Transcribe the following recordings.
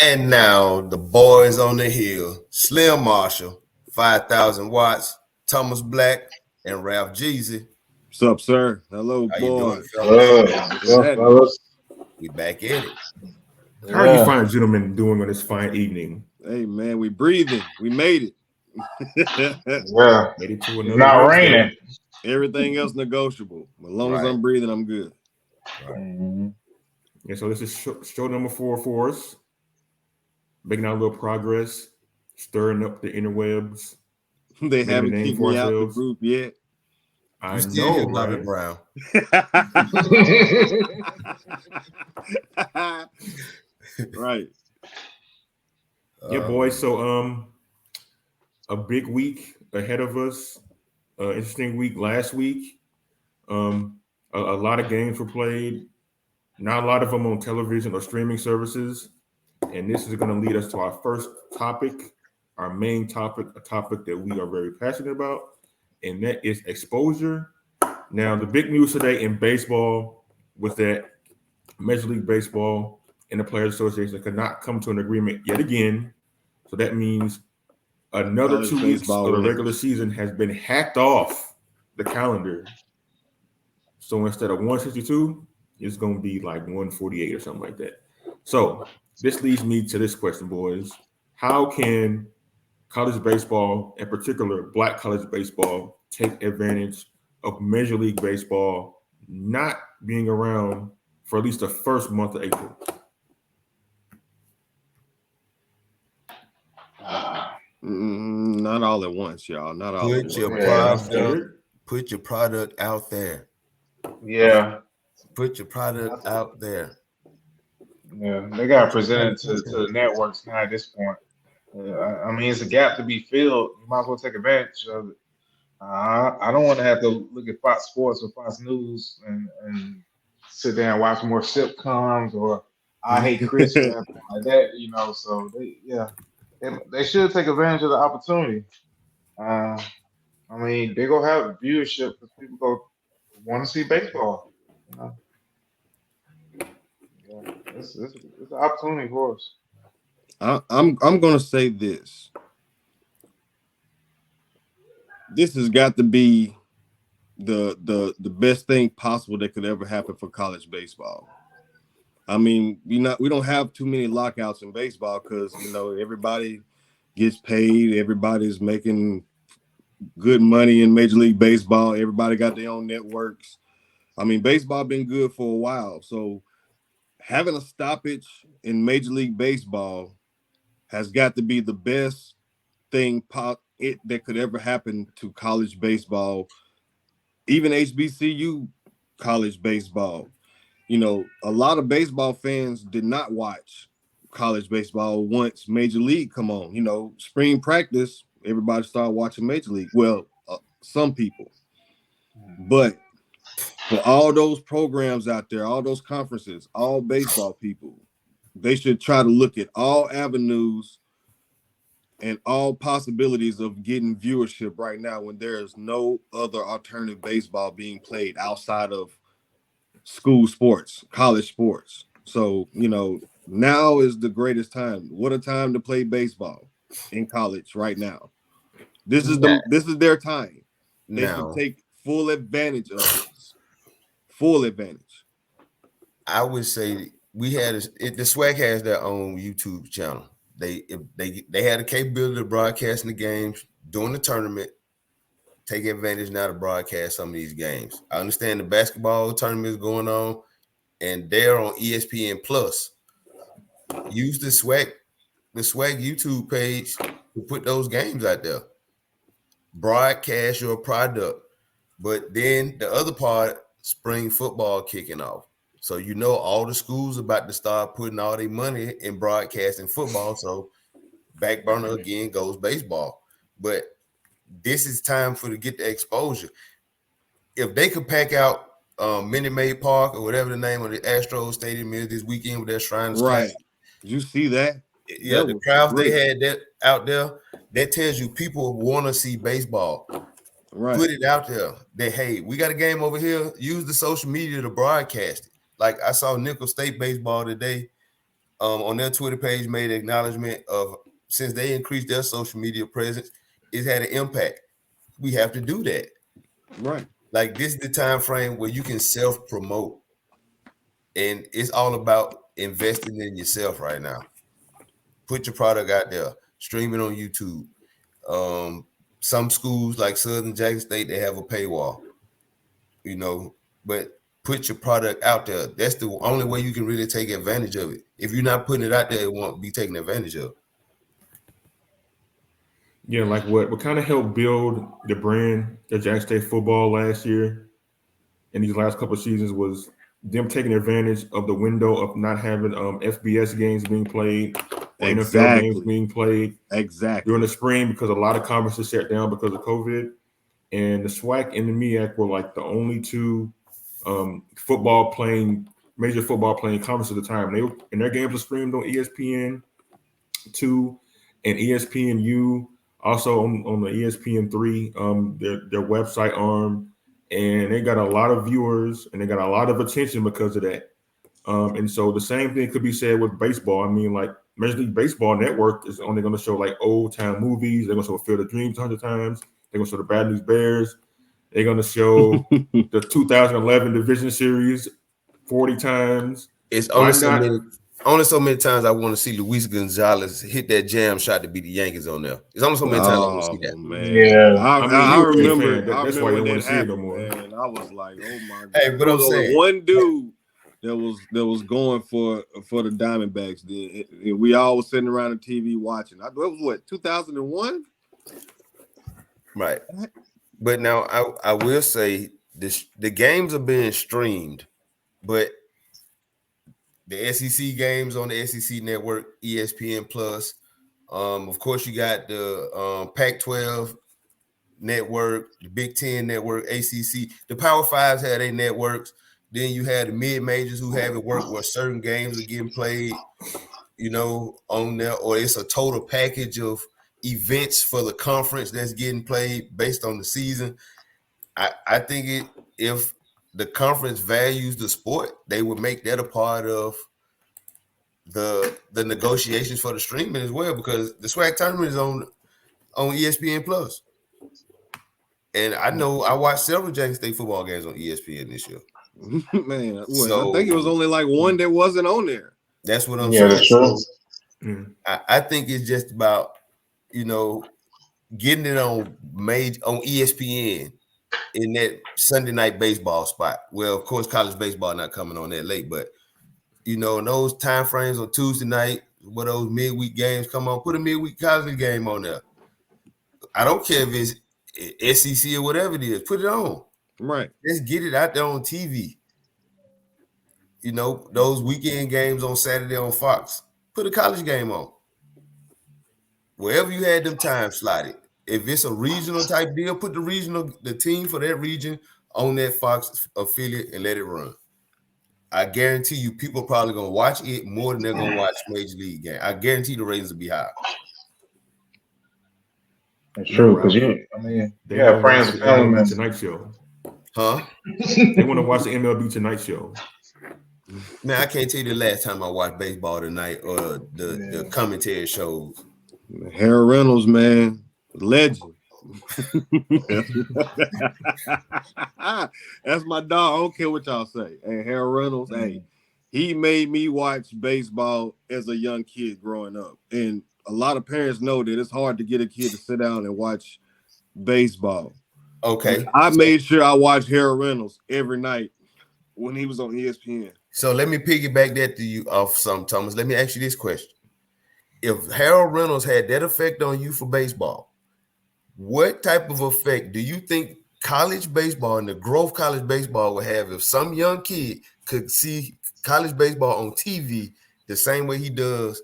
And now the boys on the hill, Slim Marshall, 5,000 watts, Thomas Black, and Ralph Jeezy. What's up, sir? Hello, How you doing, boys. fellas? Fellas. We back at it. How are you fine gentlemen doing on this fine evening? Hey, man, we breathing. We made it. Yeah. Made it to It's another not Wednesday. raining. Everything else negotiable. As long as Right. I'm breathing, I'm good. Mhm. Yeah, so this is show number 4 for us. Making our little progress, stirring up the interwebs. They Making a haven't name kicked for me out the ourselves. group yet. I You still know, hear Bobby right? Brown. Right. Yeah, boys. So a big week ahead of us. Interesting week last week. A lot of games were played. Not a lot of them on television or streaming services. And this is going to lead us to our first topic, our main topic, a topic that we are very passionate about, and that is exposure. Now, the big news today in baseball was that Major League Baseball and the Players Association could not come to an agreement yet again. So that means another College 2 weeks baseball of the wins. regular season has been hacked off the calendar. So instead of 162, it's going to be like 148 or something like that. So this leads me to this question, boys. How can college baseball, in particular black college baseball, take advantage of Major League Baseball not being around for at least the first month of April? Not all at once, y'all. Not all at Put once. your Yeah. product out there. Yeah. Put your product out there. Yeah. They got to present it to the networks now at this point. I mean, it's a gap to be filled. You might as well take advantage of it. I don't want to have to look at Fox Sports or Fox News and sit there and watch more sitcoms or I Hate Chris or anything like that. So they should take advantage of the opportunity. Uh, I mean, they gonna have viewership because people go want to see baseball. You know, yeah, it's an opportunity for us. I'm gonna say this. This has got to be the best thing possible that could ever happen for college baseball. I mean, we don't have too many lockouts in baseball because everybody gets paid, everybody's making good money in Major League Baseball, everybody got their own networks. I mean, baseball been good for a while, so having a stoppage in Major League Baseball has got to be the best thing that could ever happen to college baseball, even HBCU college baseball. A lot of baseball fans did not watch college baseball once Major League come on. Spring practice, everybody started watching Major League. Well, some people. But for all those programs out there, all those conferences, all baseball people, they should try to look at all avenues and all possibilities of getting viewership right now when there is no other alternative baseball being played outside of school sports, college sports. So, now is the greatest time. What a time to play baseball in college right now. This is their time. They should take full advantage of this. Full advantage. I would say the Swag has their own YouTube channel. They had the capability of broadcasting the games during the tournament. Take advantage now to broadcast some of these games. I understand the basketball tournament is going on, and they're on ESPN Plus. Use the Swag YouTube page to put those games out there. Broadcast your product. But then the other part, spring football kicking off. So all the schools about to start putting all their money in broadcasting football. So back burner again goes baseball. But this is time to get the exposure. If they could pack out Minute Maid Park or whatever the name of the Astros Stadium is this weekend with their Shrine Right. You see that? Yeah, that the crowds great. they had that out there, that tells you people want to see baseball. Right. Put it out there that, hey, we got a game over here. Use the social media to broadcast it. Like I saw Nickel State baseball today. on their Twitter page made an acknowledgement of since they increased their social media presence, it's had an impact. We have to do that. Right. Like this is the time frame where you can self-promote. And it's all about investing in yourself right now. Put your product out there, stream it on YouTube. Some schools like Southern Jackson State, they have a paywall, but put your product out there. That's the only way you can really take advantage of it. If you're not putting it out there, it won't be taken advantage of. Yeah, like what kind of helped build the brand of Jackson State football last year and these last couple of seasons was them taking advantage of the window of not having FBS games being played or NFL games being played during the spring because a lot of conferences shut down because of COVID. And the SWAC and the MEAC were like the only two major football playing conferences at the time. And their games were streamed on ESPN2 and ESPNU, also on the ESPN3, their website arm. And they got a lot of viewers and they got a lot of attention because of that. And so the same thing could be said with baseball. I mean, like Major League Baseball Network is only going to show like old time movies. They're going to show Field of Dreams 100 times. They're going to show the Bad News Bears. They're going to show the 2011 Division Series 40 times. It's only so many times I want to see Luis Gonzalez hit that jam shot to beat the Yankees on there. It's only so many times I want to see that. Man. Yeah, I remember. That's why you don't want to see it no more. Man, I was like, oh my god. Hey, but I'm saying one dude that was going for the Diamondbacks. Then we all was sitting around the TV watching. It was what 2001, right? But now I will say this: the games are being streamed, but the SEC games on the SEC Network, ESPN Plus. Of course, you got the Pac-12 network, the Big Ten network, ACC. The Power Fives had their networks. Then you had the mid-majors who have it work where certain games are getting played, on there, or it's a total package of events for the conference that's getting played based on the season. I think if the conference values the sport, they would make that a part of the negotiations for the streaming as well, because the SWAC tournament is on ESPN Plus. And I know I watched several Jackson State football games on ESPN this year. Man, I think it was only like one that wasn't on there. That's what I'm saying. That's true. So, I think it's just about, getting it on ESPN in that Sunday night baseball spot. Well, of course, college baseball not coming on that late, but in those time frames on Tuesday night, where those midweek games come on, put a midweek college game on there. I don't care if it's SEC or whatever it is, put it on. Right. Let's get it out there on TV. Those weekend games on Saturday on Fox, put a college game on. Wherever you had them time slotted. If it's a regional type deal, put the team for that region on that Fox affiliate and let it run. I guarantee you people are probably going to watch it more than they're going to watch Major League game. I guarantee the ratings will be high. That's true, because they have friends and family members. Tonight Show. Huh? They want to watch the MLB Tonight Show. Man, I can't tell you the last time I watched baseball tonight or the commentary shows. Harold Reynolds, man, legend. That's my dog. I don't care what y'all say. Hey, Harold Reynolds, hey, he made me watch baseball as a young kid growing up. And a lot of parents know that it's hard to get a kid to sit down and watch baseball. Okay. I made sure I watched Harold Reynolds every night when he was on ESPN. So let me piggyback that to you off some, Thomas. Let me ask you this question. If Harold Reynolds had that effect on you for baseball, what type of effect do you think college baseball and the growth college baseball would have if some young kid could see college baseball on TV the same way he does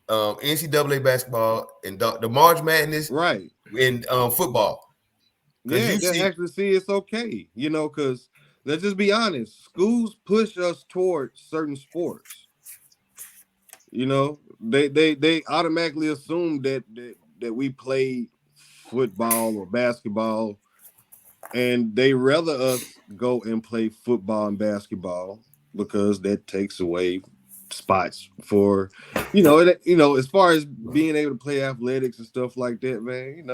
NCAA basketball and the March Madness, right? In football? Yeah, they actually see it's okay, because let's just be honest. Schools push us towards certain sports. They automatically assume that we play football or basketball, and they rather us go and play football and basketball because that takes away spots for, as far as being able to play athletics and stuff like that, man.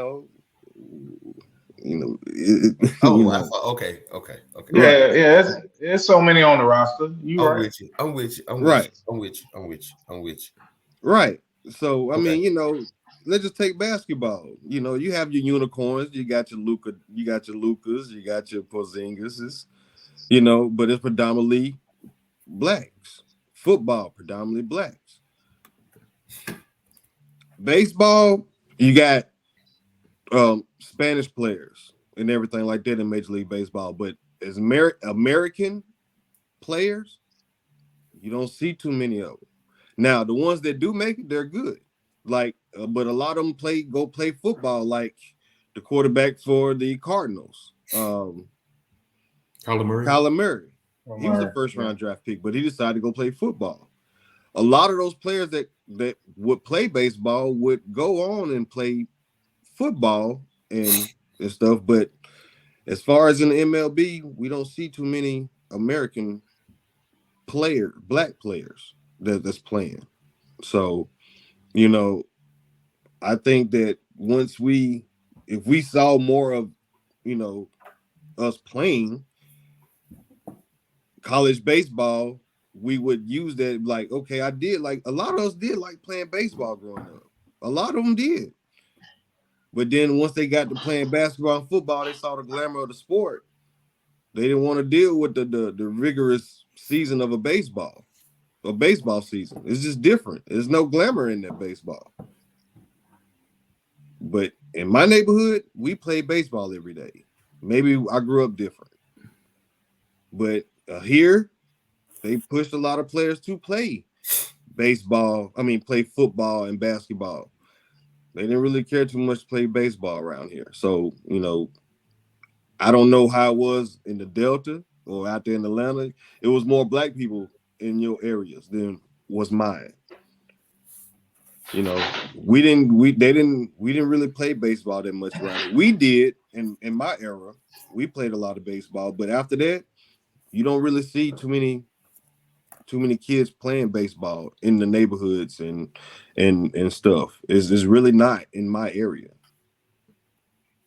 Okay. Yeah, yeah. It's so many on the roster. You I'm right? with you. I'm with you. Right. I'm with you. Right. So Okay. let's just take basketball. You have your unicorns. You got your Luca. You got your Lucas. You got your Porzingises. But it's predominantly blacks. Football predominantly blacks. Baseball, you got Spanish players and everything like that in Major League Baseball. But as American players, you don't see too many of them. Now, the ones that do make it, they're good. But a lot of them go play football, like the quarterback for the Cardinals, Kyler Murray. He was a first-round draft pick, but he decided to go play football. A lot of those players that would play baseball would go on and play football and stuff. But as far as in the MLB, we don't see too many American black players that's playing. So, I think that if we saw more of, us playing college baseball, we would use that. Like, okay, a lot of us did like playing baseball growing up. A lot of them did. But then once they got to playing basketball and football, they saw the glamour of the sport. They didn't want to deal with the rigorous season of a baseball season. It's just different. There's no glamour in that baseball. But in my neighborhood, we play baseball every day. Maybe I grew up different. But here, they pushed a lot of players to play play football and basketball. They didn't really care too much to play baseball around here. So, I don't know how it was in the Delta or out there in Atlanta. It was more black people in your areas than was mine. We didn't really play baseball that much around here. We did in my era. We played a lot of baseball, but after that, you don't really see too many kids playing baseball in the neighborhoods and stuff. It's really not in my area.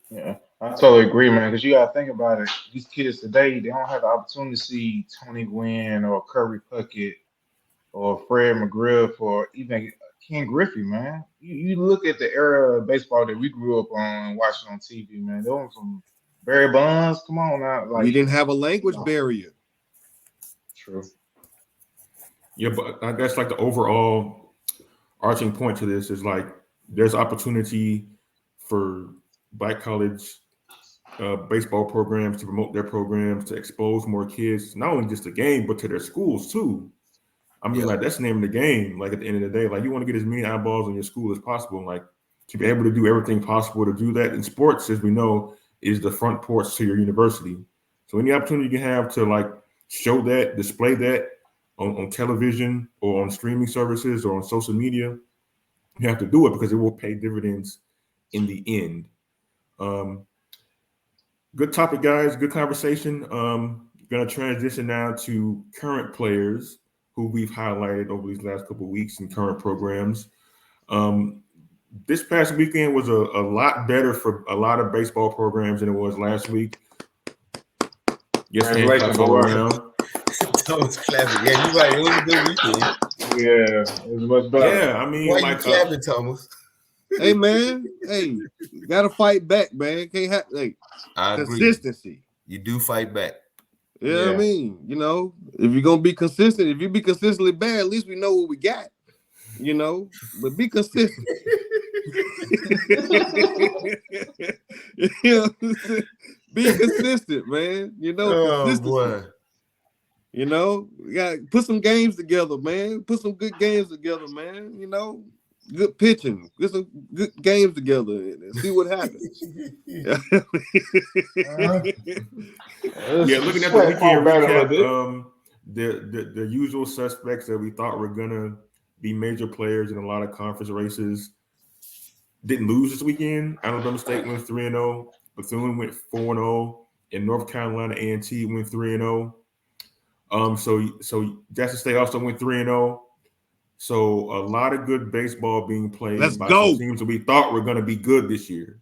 Yeah, I totally agree, man. Because you gotta think about it. These kids today, they don't have the opportunity to see Tony Gwynn or Kirby Puckett or Fred McGriff or even Ken Griffey, man. You look at the era of baseball that we grew up on watching on TV, man. There was some Barry Bonds. Come on now, We didn't have a language barrier. True. Yeah, but I guess like the overall arching point to this is like there's opportunity for black college baseball programs to promote their programs, to expose more kids, not only just the game, but to their schools too. I mean, like that's the name of the game. Like at the end of the day, like you want to get as many eyeballs on your school as possible. And, like to be able to do everything possible to do that in sports, as we know, is the front porch to your university. So any opportunity you can have to like show that, display that on television or on streaming services or on social media, you have to do it because it will pay dividends in the end. Good topic, guys. Good conversation. Going to transition now to current players who we've highlighted over these last couple of weeks in current programs. This past weekend was a lot better for a lot of baseball programs than it was last week. Yes, hand claps all around. Thomas clapping. Yeah, you're right. It was a good weekend. Yeah, it was much better. Yeah, I mean, Why like you clapping, Thomas? Hey man, you gotta fight back, man. Can't have consistency. Agree. You do fight back. You know what I mean? If you're gonna be consistent, if you be consistently bad, at least we know what we got. But be consistent. Be consistent, man. Consistency. Boy. You gotta put some games together, man. Put some good games together, man. Good pitching, get some good games together and see what happens. Yeah, looking at the weekend recap, the usual suspects that we thought were gonna be major players in a lot of conference races didn't lose this weekend. Alabama State went 3-0, Bethune went 4-0, and North Carolina A&T went 3-0. So Jackson State also went 3-0. So a lot of good baseball being played Let's by go. some teams that we thought were going to be good this year.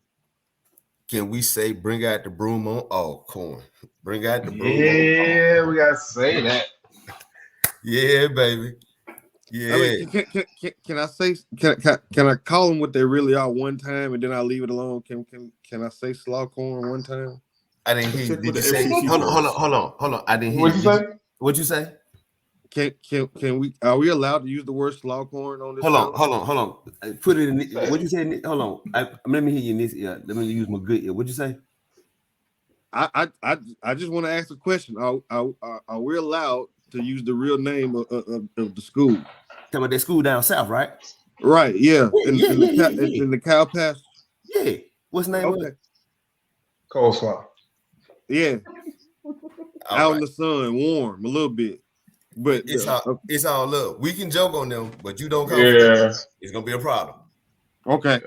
Can we say bring out the broom on? Oh, corn. Bring out the broom on. Yeah, we gotta say that. Yeah, baby. I Yeah. mean, can I say can I call them what they really are one time and then I leave it alone? Can I say Slughorn one time? I didn't hear you. Check Did with you the say FCC hold first. on. I didn't hear What'd you say? What'd you say? Can we are we allowed to use the word Slughorn on this Hold show? on. Put it in. What'd you say? Hold on. Let me hear you in this ear. Let me use my good ear. What'd you say? I just want to ask a question. Are we allowed to use the real name of the school? Talking about that school down south, right? Right, yeah. In Yeah. the cow pasture. Yeah. What's the name of Okay. it? Coleslaw. Yeah. All Out right. in the sun, warm a little bit. But It's all love. We can joke on them, but you don't come for them. Yeah. It's gonna be a problem. okay.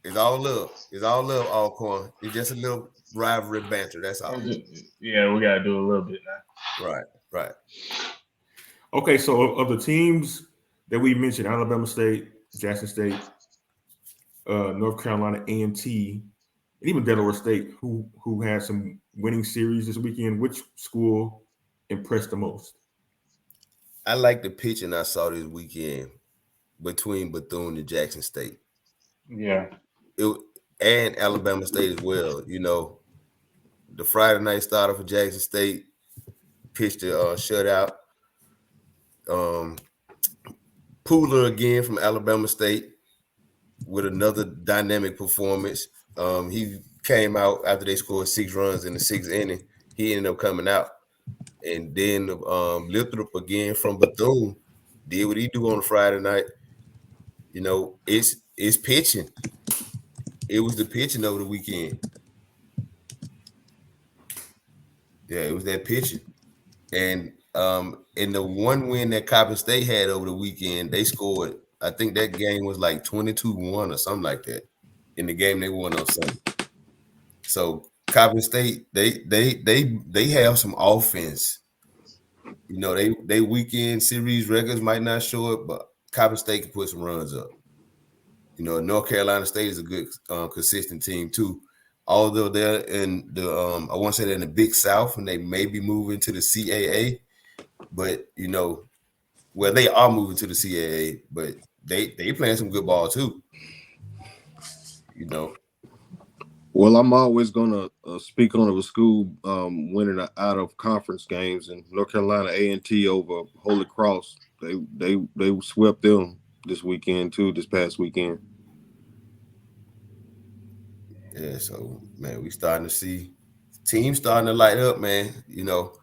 It's all love. It's all love, all corn. It's just a little rivalry banter. That's all. Yeah, we gotta do a little bit now. Right. Okay, so of the teams that we mentioned, Alabama State, Jackson State, North Carolina A&T, and even Delaware State, who had some winning series this weekend, which school impressed the most? I like the pitching I saw this weekend between Bethune and Jackson State. Yeah. And Alabama State as well. You know, the Friday night starter for Jackson State pitched a shutout. Pooler again from Alabama State with another dynamic performance. He came out after they scored 6 runs in the 6th inning. He ended up coming out. And then Lithrup again from Bethune did what he do on a Friday night. You know, it's pitching. It was the pitching over the weekend. Yeah, it was that pitching. And in the one win that Coppin State had over the weekend, they scored, I think that game was like 22-1 or something like that in the game they won on Sunday. So Coppin State, they have some offense. You know, they weekend series records might not show it, but Coppin State can put some runs up. You know, North Carolina State is a good, consistent team too. Although they're in the, I want to say they're in the Big South, and they may be moving to the CAA, but you know, well, they are moving to the CAA, but they playing some good ball too. You know. Well, I'm always gonna speak on a school winning out of conference games, and North Carolina A&T over Holy Cross. They swept them this weekend too. This past weekend. Yeah, so man, we starting to see teams starting to light up, man. You know,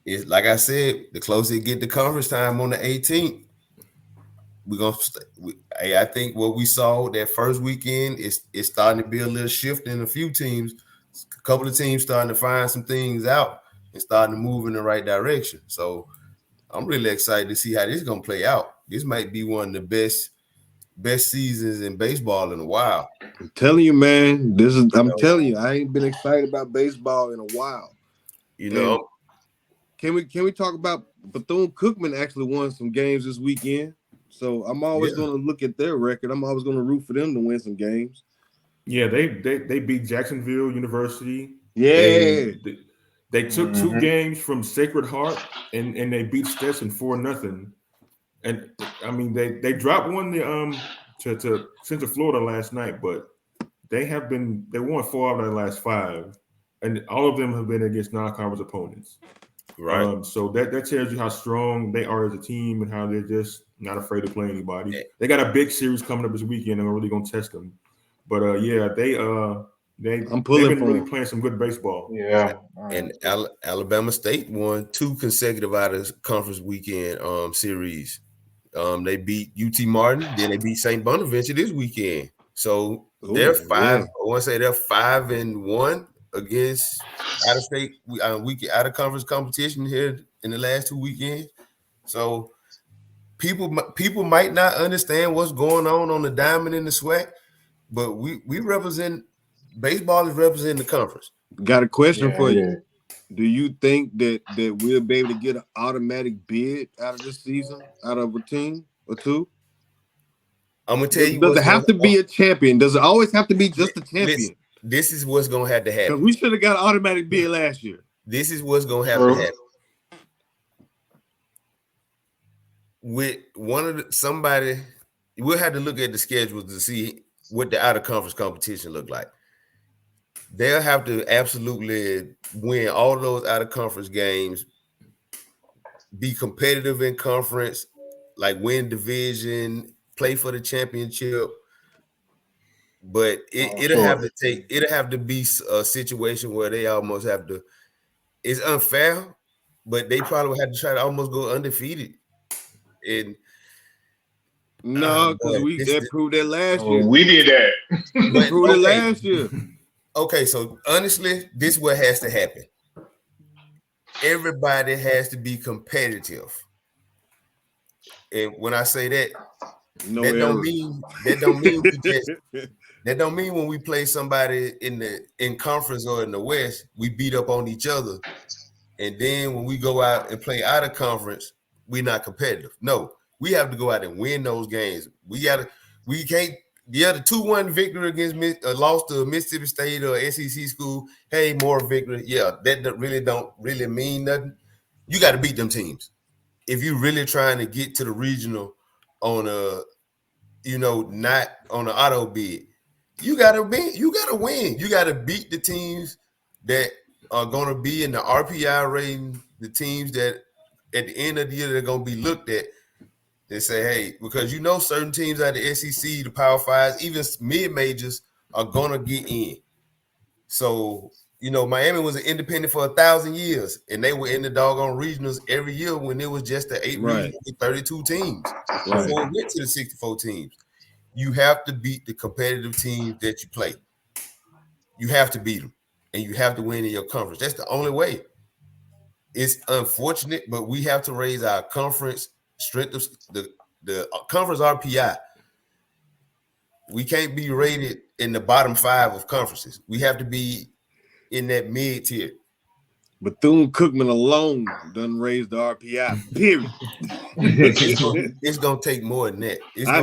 it's like I said, the closer it get to conference time on the 18th, we're gonna. I think what we saw that first weekend is starting to be a little shift in a few teams. A couple of teams starting to find some things out and starting to move in the right direction. So I'm really excited to see how this is gonna play out. This might be one of the best seasons in baseball in a while. I'm telling you, man. I'm telling you, I ain't been excited about baseball in a while. You know. And can we talk about Bethune-Cookman actually won some games this weekend? So I'm always going to look at their record. I'm always going to root for them to win some games. Yeah, they beat Jacksonville University. Yeah. They took 2 games from Sacred Heart and they beat Stetson 4-0. And I mean they dropped one to Central Florida last night, but they won 4 out of their last 5, and all of them have been against non-conference opponents. Right. So that tells you how strong they are as a team and how they're just not afraid to play anybody. They got a big series coming up this weekend, and we're really gonna test them. But they've been really playing some good baseball. Yeah. And Alabama State won 2 consecutive out of conference weekend series. They beat UT Martin, then they beat St. Bonaventure this weekend. So they're 5. Yeah. I want to say they're 5-1 against out of state out of conference competition here in the last 2 weekends. So people might not understand what's going on the diamond in the SWAC, but we represent, baseball is representing the conference. Got a question for you. Do you think that we'll be able to get an automatic bid out of this season, out of a team? or two? I'm gonna tell you Does what's it have to be a champion? Does it always have to be just a champion? Listen, this is what's gonna have to Because happen. we should have got an automatic bid last year. This is what's gonna have to happen. With somebody, we'll have to look at the schedule to see what the out of conference competition look like. They'll have to absolutely win all those out of conference games, be competitive in conference, like win division, play for the championship. But it'll have to be a situation where they almost have to. It's unfair, but they probably have to try to almost go undefeated. And no, because they proved that last year. We did that. We proved it last year. Okay, so honestly, this is what has to happen. Everybody has to be competitive. And when I say that, that don't mean when we play somebody in conference or in the West, we beat up on each other. And then when we go out and play out of conference, we're not competitive. No, we have to go out and win those games. We can't. The 2-1 victory against loss to Mississippi State or SEC school. Hey, more victory. Yeah, that don't really mean nothing. You got to beat them teams. If you're really trying to get to the regional on not on an auto bid, you gotta win. You gotta beat the teams that are gonna be in the RPI rating, the teams that at the end of the year they're gonna be looked at. They say, hey, because certain teams out of the SEC, the Power Fives, even mid-majors are gonna get in. So, Miami was an independent for 1,000 years, and they were in the doggone regionals every year when it was just the 8 regionals with 32 teams before it went to the 64 teams. You have to beat the competitive teams that you play. You have to beat them, and you have to win in your conference. That's the only way. It's unfortunate, but we have to raise our conference strength of the conference RPI. We can't be rated in the bottom 5 of conferences. We have to be in that mid tier. Bethune-Cookman alone doesn't raise the RPI. Period. It's gonna take more than that. I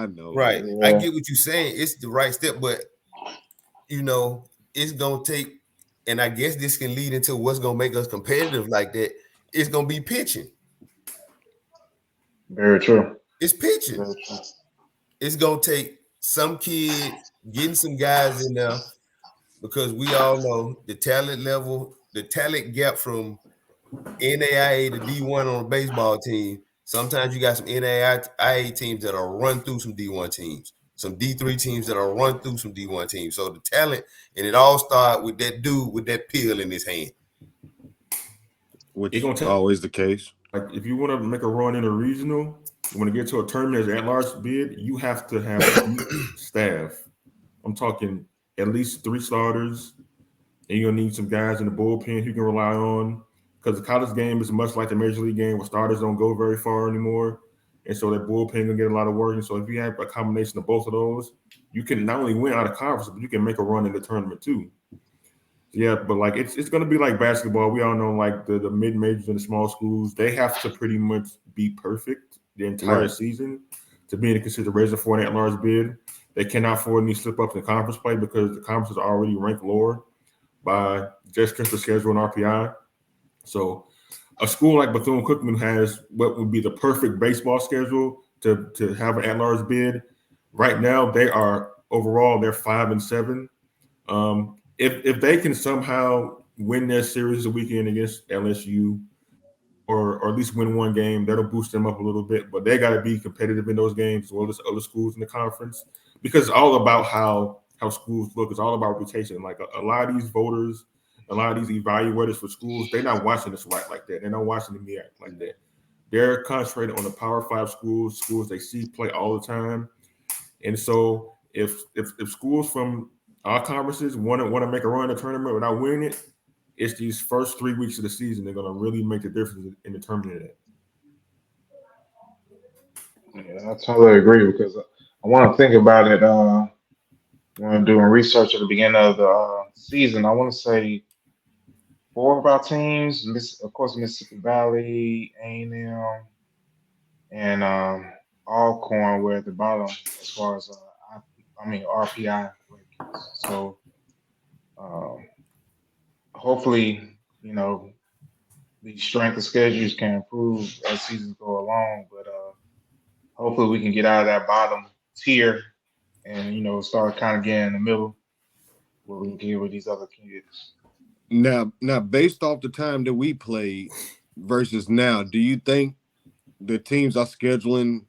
know. Right. Yeah. I get what you're saying. It's the right step, but it's gonna take, and I guess this can lead into what's gonna make us competitive like that. It's gonna be pitching. Very true. It's pitching. Very true. It's gonna take some kid getting some guys in there, because we all know the talent level, the talent gap from NAIA to D1 on a baseball team. Sometimes you got some NAIA teams that'll run through some D1 teams, some D3 teams that'll run through some D1 teams. So the talent, and it all starts with that dude with that pill in his hand. Which is always the case. Like, if you want to make a run in a regional, you want to get to a tournament as at-large bid, you have to have staff. I'm talking at least 3 starters, and you're going to need some guys in the bullpen you can rely on, because the college game is much like the major league game where starters don't go very far anymore, and so that bullpen going to get a lot of work. And so if you have a combination of both of those, you can not only win out of conference, but you can make a run in the tournament too. Yeah, but like it's going to be like basketball. We all know, like the mid-majors and the small schools, they have to pretty much be perfect the entire season to be in consideration for an at-large bid. They cannot afford any slip-ups in conference play because the conferences are already ranked lower by just the schedule and RPI. So a school like Bethune-Cookman has what would be the perfect baseball schedule to have an at-large bid. Right now, they're 5-7. If they can somehow win their series the weekend against LSU, or at least win one game, that'll boost them up a little bit. But they got to be competitive in those games as well as other schools in the conference, because it's all about how schools look. It's all about reputation. Like a lot of these voters, a lot of these evaluators for schools, they're not watching us right like that. They're not watching the MEAC like that. They're concentrated on the Power 5 schools they see play all the time. And so if schools from our conferences want to make a run in the tournament without winning it, it's these first 3 weeks of the season they're going to really make the difference in determining it. Yeah, I totally agree, because I want to think about it when I'm doing research at the beginning of the season. I want to say 4 of our teams, of course, Mississippi Valley, A&M, and Alcorn were at the bottom as far as RPI rankings. So um, hopefully, the strength of schedules can improve as seasons go along. But hopefully, we can get out of that bottom tier and start kind of getting in the middle where we can get with these other kids. Now, based off the time that we played versus now, do you think the teams are scheduling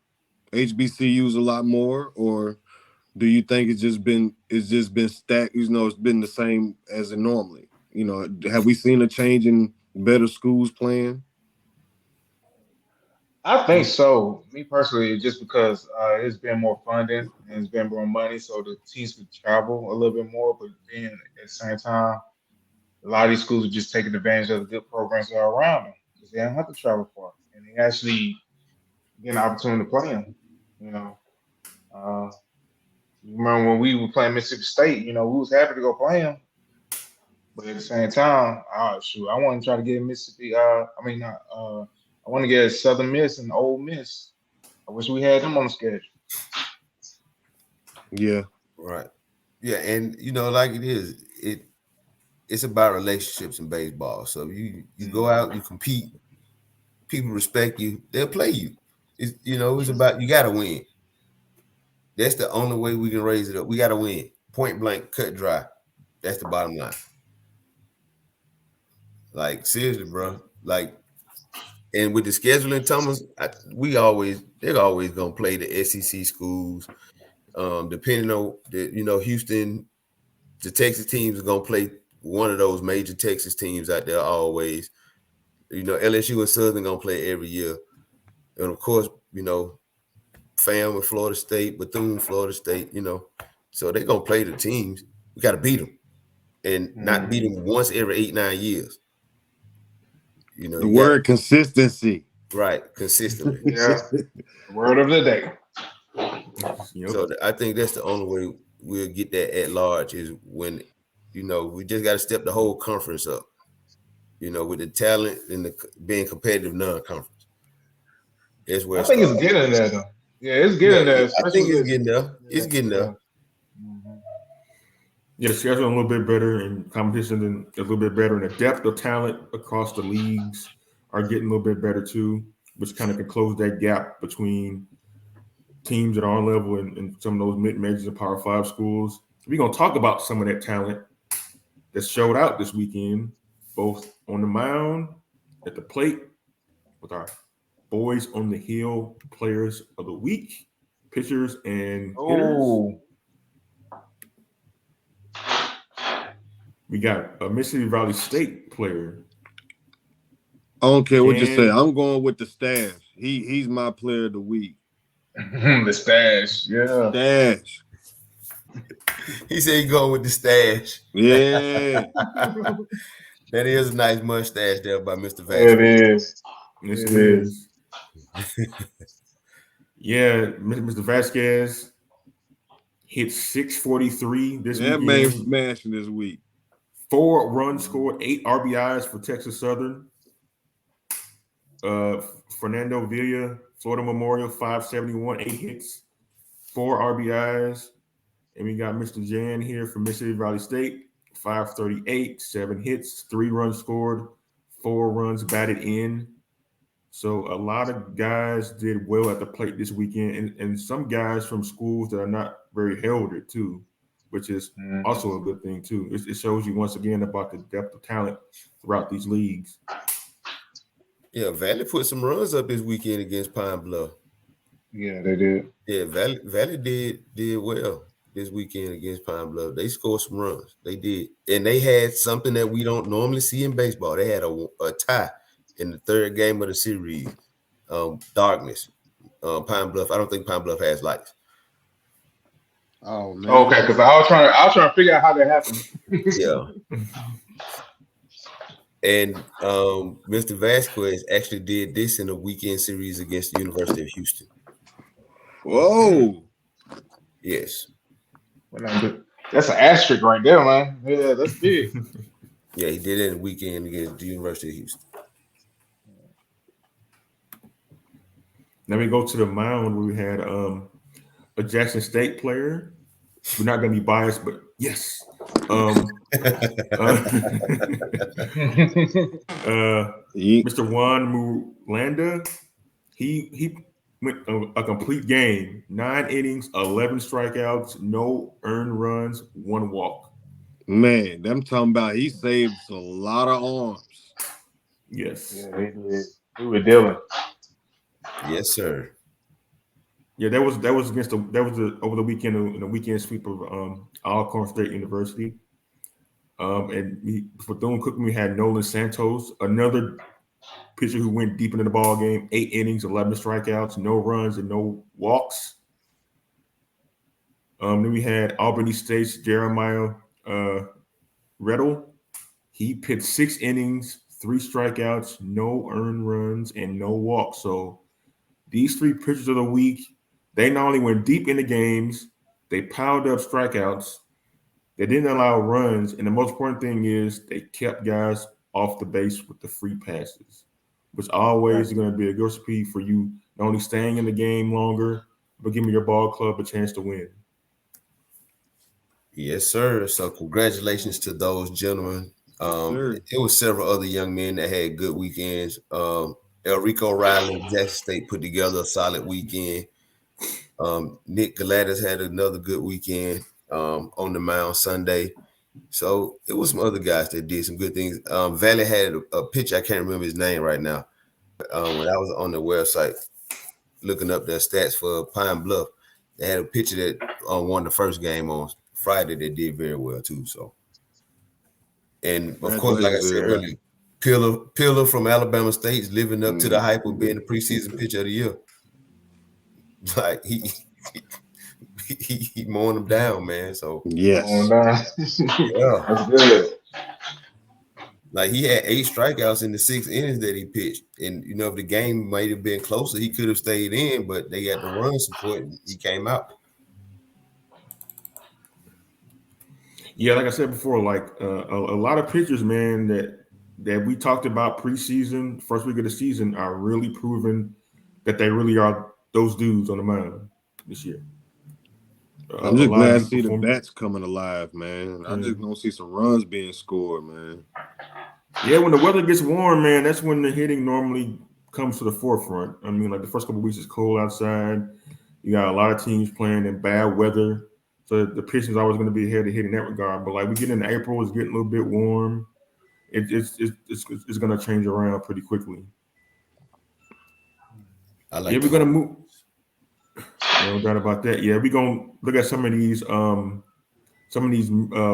HBCUs a lot more, or do you think it's just been stacked? It's been the same as it normally. Have we seen a change in better schools playing? I think so. Me personally, just because it's been more funding and it's been more money, so the teams could travel a little bit more. But then at the same time, a lot of these schools are just taking advantage of the good programs that are around them because they don't have to travel far and they actually get an opportunity to play them. You know, uh, you remember when we were playing Mississippi State? We was happy to go play them, but at the same time, shoot, I want to try to get Mississippi. I want to get Southern Miss and Ole Miss. I wish we had them on the schedule. Yeah. Right. Yeah, and like it's about relationships in baseball. So you go out, you compete, people respect you, they'll play you. It's about you gotta win. That's the only way we can raise it up. We gotta win. Point blank, cut dry. That's the bottom line. Like seriously, bro. Like, and with the scheduling, Thomas, they're always gonna play the SEC schools. Depending on Houston, the Texas teams are gonna play one of those major Texas teams out there always. LSU and Southern gonna play every year, and of course, Fam with Florida State, Bethune, Florida State. So they're gonna play the teams. We got to beat them, and not beat them once every 8-9 years. The word consistency. Right, consistently. Yeah, word of the day. Yep. So I think that's the only way we'll get that at large is when, we just got to step the whole conference up, with the talent and the being competitive non-conference. That's where I think it's getting there, though. Yeah, it's getting there. I think it's getting there. It's getting there. Yeah, the schedule a little bit better and competition a little bit better, and the depth of talent across the leagues are getting a little bit better too, which kind of can close that gap between teams at our level and some of those mid-majors and Power 5 schools. We're going to talk about some of that talent that showed out this weekend, both on the mound, at the plate, with our Boys on the Hill Players of the Week, pitchers and hitters. We got a Mississippi Valley State player. I don't care what you say. I'm going with the stash. He's my player of the week. The stash, yeah. Stash. He said he's going with the stash. Yeah. That is a nice mustache there by Mr. Vasquez. It is. It is. Yeah, Mr. Vasquez hit 643 this weekend. That man smashing this week. 4 runs scored, 8 RBIs for Texas Southern. Fernando Villa, Florida Memorial, 571, 8 hits, 4 RBIs. And we got Mr. Jan here from Mississippi Valley State, 538, 7 hits, 3 runs scored, 4 runs batted in. So a lot of guys did well at the plate this weekend, and some guys from schools that are not very heralded too, which is also a good thing too. It shows you once again about the depth of talent throughout these leagues. Yeah, Valley put some runs up this weekend against Pine Bluff. Yeah, they did. Yeah, Valley did well this weekend against Pine Bluff. They scored some runs. They did. And they had something that we don't normally see in baseball. They had a tie in the 3rd game of the series. Darkness. Pine Bluff. I don't think Pine Bluff has lights. Oh man. Okay, because I was trying to figure out how that happened. Yeah. And Mr. Vasquez actually did this in a weekend series against the University of Houston. Whoa. Yes. That's an asterisk right there, man. Yeah, that's big. Yeah, he did it in a weekend against the University of Houston. Now we go to the mound where we had a Jackson State player. We're not going to be biased, but yes. Mr. Juan Mulanda, he went a complete game, 9 innings, 11 strikeouts, no earned runs, 1 walk. Man, I'm talking about he saved a lot of arms. Yes. Yeah, he did. He was dealing. Yes, sir. Yeah, that was against over the weekend in the weekend sweep of Alcorn State University. And for Bethune-Cookman, we had Nolan Santos, another pitcher who went deep into the ball game, 8 innings, 11 strikeouts, no runs, and no walks. Then we had Albany State's Jeremiah Rettle. He pitched 6 innings, 3 strikeouts, no earned runs, and no walks. So these 3 pitchers of the week, they not only went deep into games, they piled up strikeouts, they didn't allow runs, and the most important thing is they kept guys off the base with the free passes, which always is going to be a good recipe for you not only staying in the game longer, but giving your ball club a chance to win. Yes, sir. So congratulations to those gentlemen. It was several other young men that had good weekends. Elrico Riley, Jackson State put together a solid weekend. Nick Gladys had another good weekend on the mound Sunday. So it was some other guys that did some good things. Valley had a pitcher, I can't remember his name right now. When I was on the website looking up their stats for Pine Bluff, they had a pitcher that won the first game on Friday that did very well too. So, and of course, like I said earlier, Pillar from Alabama State's living up to the hype of being the preseason pitcher of the year. Like he mowing them down, man. So yes, yeah, that's good. Like he had 8 strikeouts in the 6 innings that he pitched, and if the game might have been closer, he could have stayed in, but they got the run support. And he came out. Yeah, like I said before, like a lot of pitchers, man, that we talked about preseason, first week of the season, are really proving that they really are those dudes on the mound this year. I'm just glad to see the bats coming alive, man. I just don't see some runs being scored, man. Yeah, when the weather gets warm, man, that's when the hitting normally comes to the forefront. I mean, like the first couple of weeks is cold outside. You got a lot of teams playing in bad weather. So the pitching is always going to be ahead of hitting in that regard. But like we get into April, it's getting a little bit warm. It's going to change around pretty quickly. We're going to move. No doubt about that. Yeah, we're going to look at some of these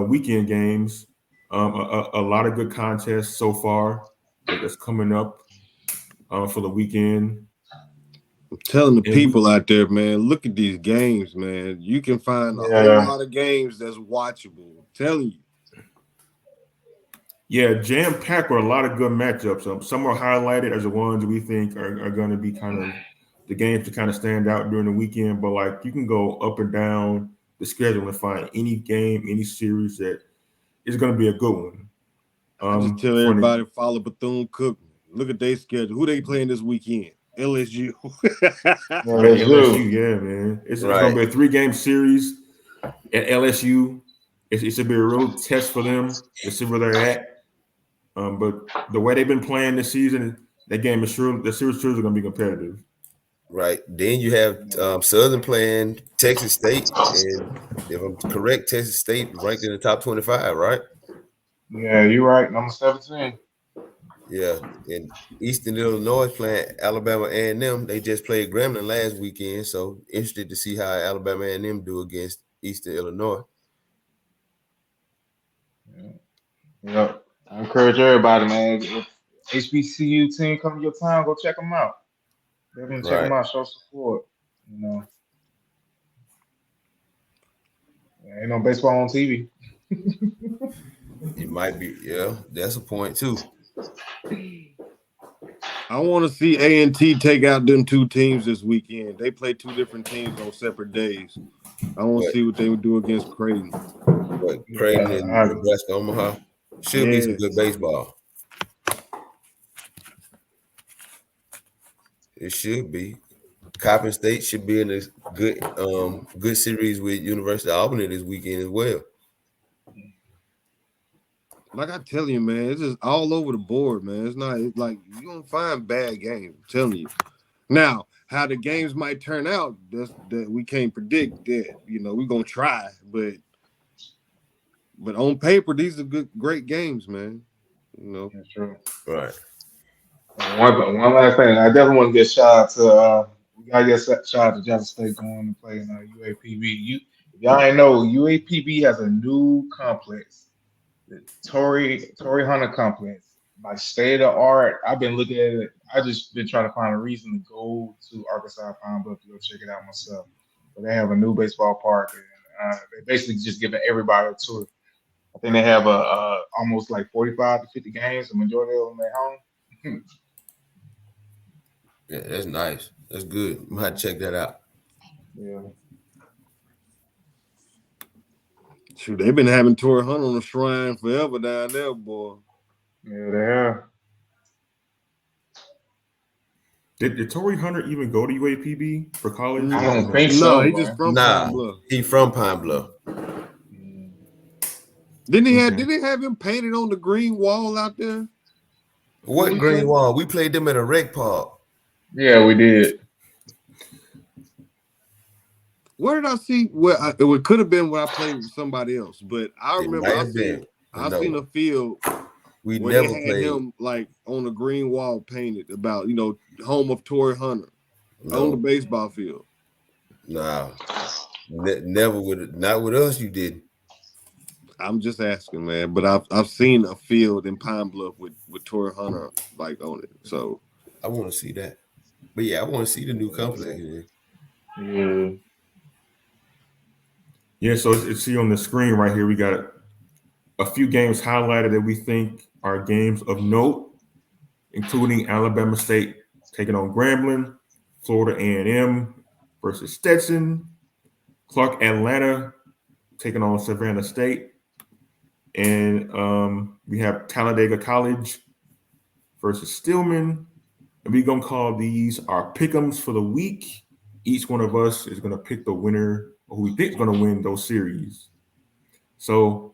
weekend games. A lot of good contests so far that's coming up for the weekend. I'm telling the people out there, man, look at these games, man. You can find a whole lot of games that's watchable. I'm telling you. Yeah, jam-packed with a lot of good matchups. Some are highlighted as the ones we think are going to be kind of the games to kind of stand out during the weekend. But like you can go up and down the schedule and find any game, any series that is going to be a good one. I just tell everybody follow Bethune-Cookman. Look at their schedule. Who they playing this weekend? LSU. LSU, yeah, man. It's going to be a 3-game series at LSU. It should be a real test for them to see where they're at. But the way they've been playing this season, that game is sure the series is going to be competitive. Right. Then you have Southern playing Texas State, and if I'm correct, Texas State ranked in the top 25, right? Yeah, you're right. Number 17. Yeah, and Eastern Illinois playing Alabama A&M. They just played Grambling last weekend, so interested to see how Alabama A&M do against Eastern Illinois. Yeah, I encourage everybody, man. If HBCU team come to your town, go check them out. Definitely check them out. Show support. Ain't no baseball on TV. It might be, yeah. That's a point too. I want to see A&T take out them 2 teams this weekend. They play 2 different teams on separate days. I want to see what they would do against Creighton. Creighton and Nebraska, Omaha. Should be some good baseball. It should be. Coppin State should be in a good series with University of Albany this weekend as well. Like I tell you, man, it's just all over the board, man. It's like you don't find bad games. I'm telling you. Now, how the games might turn out, that we can't predict that. We're gonna try, but on paper, these are great games, man. That's true. Right. One last thing, I definitely want to get a shout out to we gotta get a shout out to Jackson State going to play in UAPB. If y'all ain't know, UAPB has a new complex, the Torrey Hunter complex, like state of the art. I've been looking at it. I just been trying to find a reason to go to Arkansas Pine Bluff to go check it out myself. But they have a new baseball park, and they basically just giving everybody a tour. I think they have almost like 45 to 50 games. The majority of them at home. Yeah, that's nice. That's good. I'm gonna have to check that out. Yeah. Shoot, they've been having Torrey Hunter on the shrine forever down there, boy. Yeah, they have. Did Torrey Hunter even go to UAPB for college? I don't think so. No, he just from Pine Bluff. He from Pine Bluff. Didn't they have him painted on the green wall out there? What green wall? We played them at a rec park. Yeah, we did. Where did I see? It could have been when I played with somebody else, but I remember I seen a field we where never they had played him like on the green wall painted about home of Torrey Hunter on the baseball field. Nah, never not with us. You did. I'm just asking, man. But I've seen a field in Pine Bluff with Torrey Hunter like on it. So I want to see that. But yeah, I want to see the new complex. Yeah. Yeah, so it's see on the screen right here, we got a few games highlighted that we think are games of note, including Alabama State taking on Grambling, Florida A&M versus Stetson, Clark Atlanta taking on Savannah State, and we have Talladega College versus Stillman. And we're going to call these our pick'ems for the week. Each one of us is going to pick the winner who we think is going to win those series. So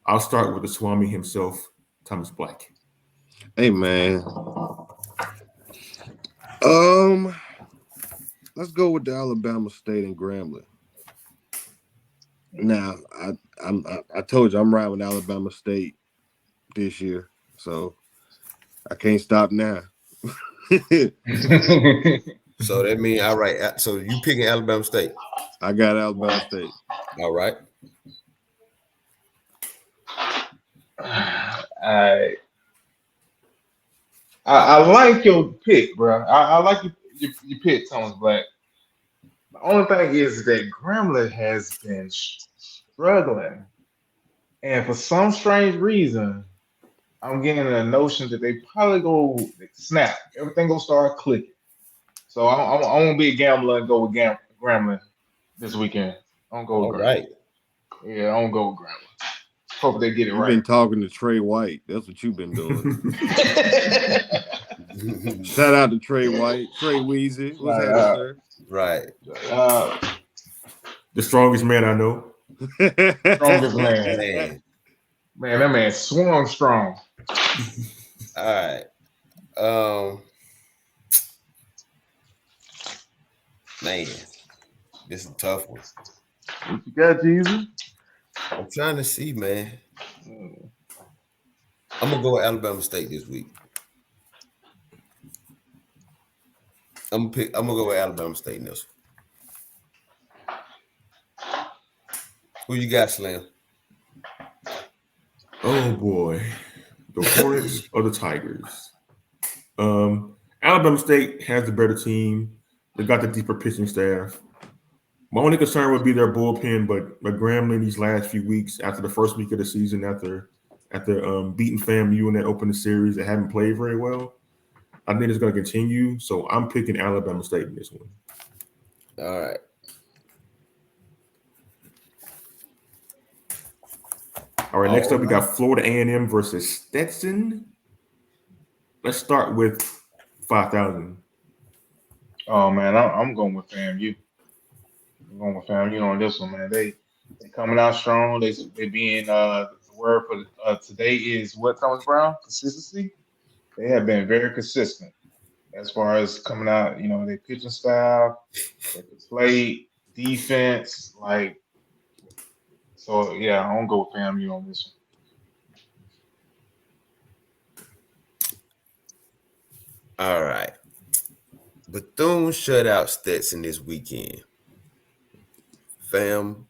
I'll start with the Swami himself, Thomas Black. Hey, man. Let's go with the Alabama State and Grambling. Now, I told you I'm riding with Alabama State this year, so I can't stop now. So that means all right. So you picking Alabama State? I got Alabama State. All right. I like your pick, bro. I like your pick, Thomas Black. The only thing is that Grambling has been struggling, and for some strange reason, I'm getting a notion that they probably go snap. Everything gonna start clicking. So I'm gonna be a gambler and go with Grambling this weekend. I'm gonna go with Grambling. Right. Yeah, I'm gonna go with Grambling. Hope they get it right. You've been talking to Trey White. That's what you've been doing. Shout out to Trey White, Trey Weezy. What's happening, sir? Right. The strongest man I know. Strongest man. Man, that man swung strong. All right. Man, this is a tough one. What you got, Jesus? I'm trying to see, man. I'm gonna go with Alabama State this week. I'm gonna go with Alabama State in this one. Who you got, Slam? Oh boy, the Hornets or the Tigers. Alabama State has the better team. They got the deeper pitching staff. My only concern would be their bullpen, but Grambling these last few weeks after the first week of the season, after beating FAMU in that opening series, they haven't played very well. I think it's going to continue, so I'm picking Alabama State in this one. All right. All right, next up we got Florida A&M versus Stetson. Let's start with 5,000. Oh man, I'm going with FAMU. I'm going with FAMU on this one, man. They coming out strong. They being the word for today is what, Thomas Brown? Consistency. They have been very consistent as far as coming out. You know, their pitching style, their play, defense, like. So yeah, I'm gonna go with FAMU on this All right. Bethune shut out Stetson this weekend. Fam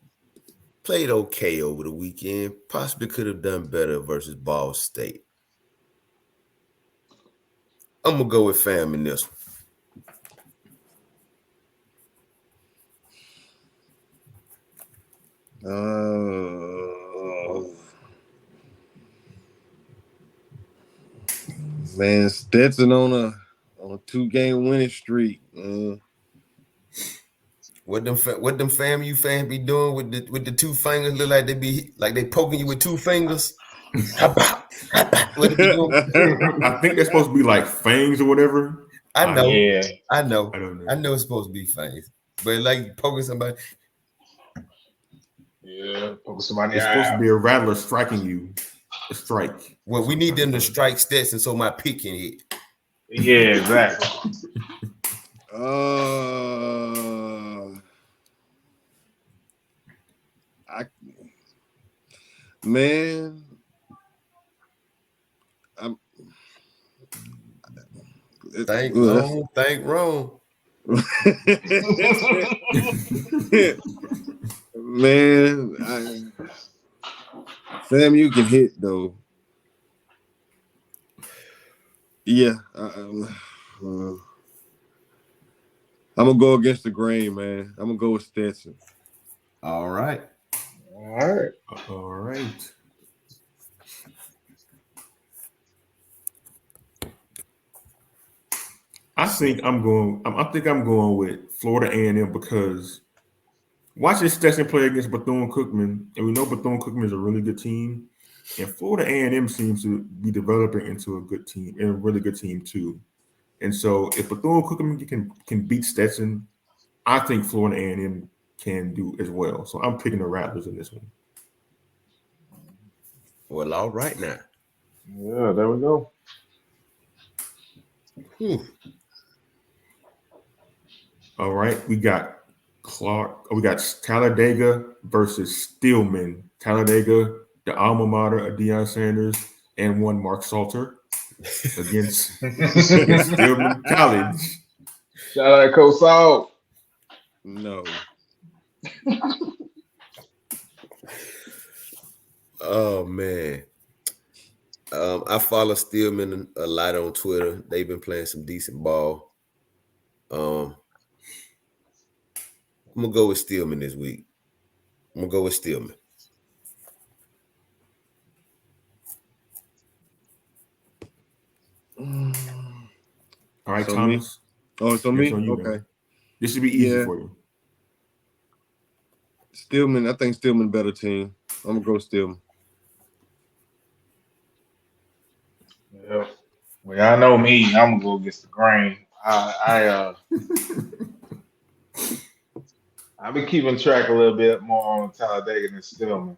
played okay over the weekend. Possibly could have done better versus Ball State. I'm gonna go with Fam in this one. Man, Stetson on a 2-game winning streak. What them FAMU fans be doing with the two fingers? Look like they poking you with two fingers. What they be doing? one. I think they're supposed to be like fangs or whatever. I know, Yeah, I know, I don't know. I know it's supposed to be fangs, but like poking somebody. yeah. Poke somebody It's eye supposed to out. be a rattler striking you. A strike. Well, we need them to strike Stetson so my pick can hit. Yeah, exactly. Man, I'm Think wrong. Man, Sam, you can hit though. Yeah, I'm gonna go against the grain, man. I'm gonna go with Stetson. All right. All right. All right. I think I'm going with Florida A&M because watching Stetson play against Bethune-Cookman, and we know Bethune-Cookman is a really good team, and Florida A&M seems to be developing into a good team and a really good team too. And so, if Bethune-Cookman can beat Stetson, I think Florida A&M can do as well. So I'm picking the Rattlers in this one. Well, all right now. Yeah, there we go. Whew. All right, we got Talladega versus Stillman. Talladega, the alma mater of Deion Sanders and one Mark Salter against Stillman College. Shout out Coach Salt. No. Oh man. I follow Stillman a lot on Twitter. They've been playing some decent ball. I'm gonna go with Stillman this week. I'm gonna go with Stillman. All right, So Thomas. Me? Oh, so me? You, okay. man. This should be easy for you. Stillman, I think Stillman better team. I'm gonna go Stillman. Yeah. Well, y'all know me. I'm gonna go against the grain. I've been keeping track a little bit more on Talladega than Stillman.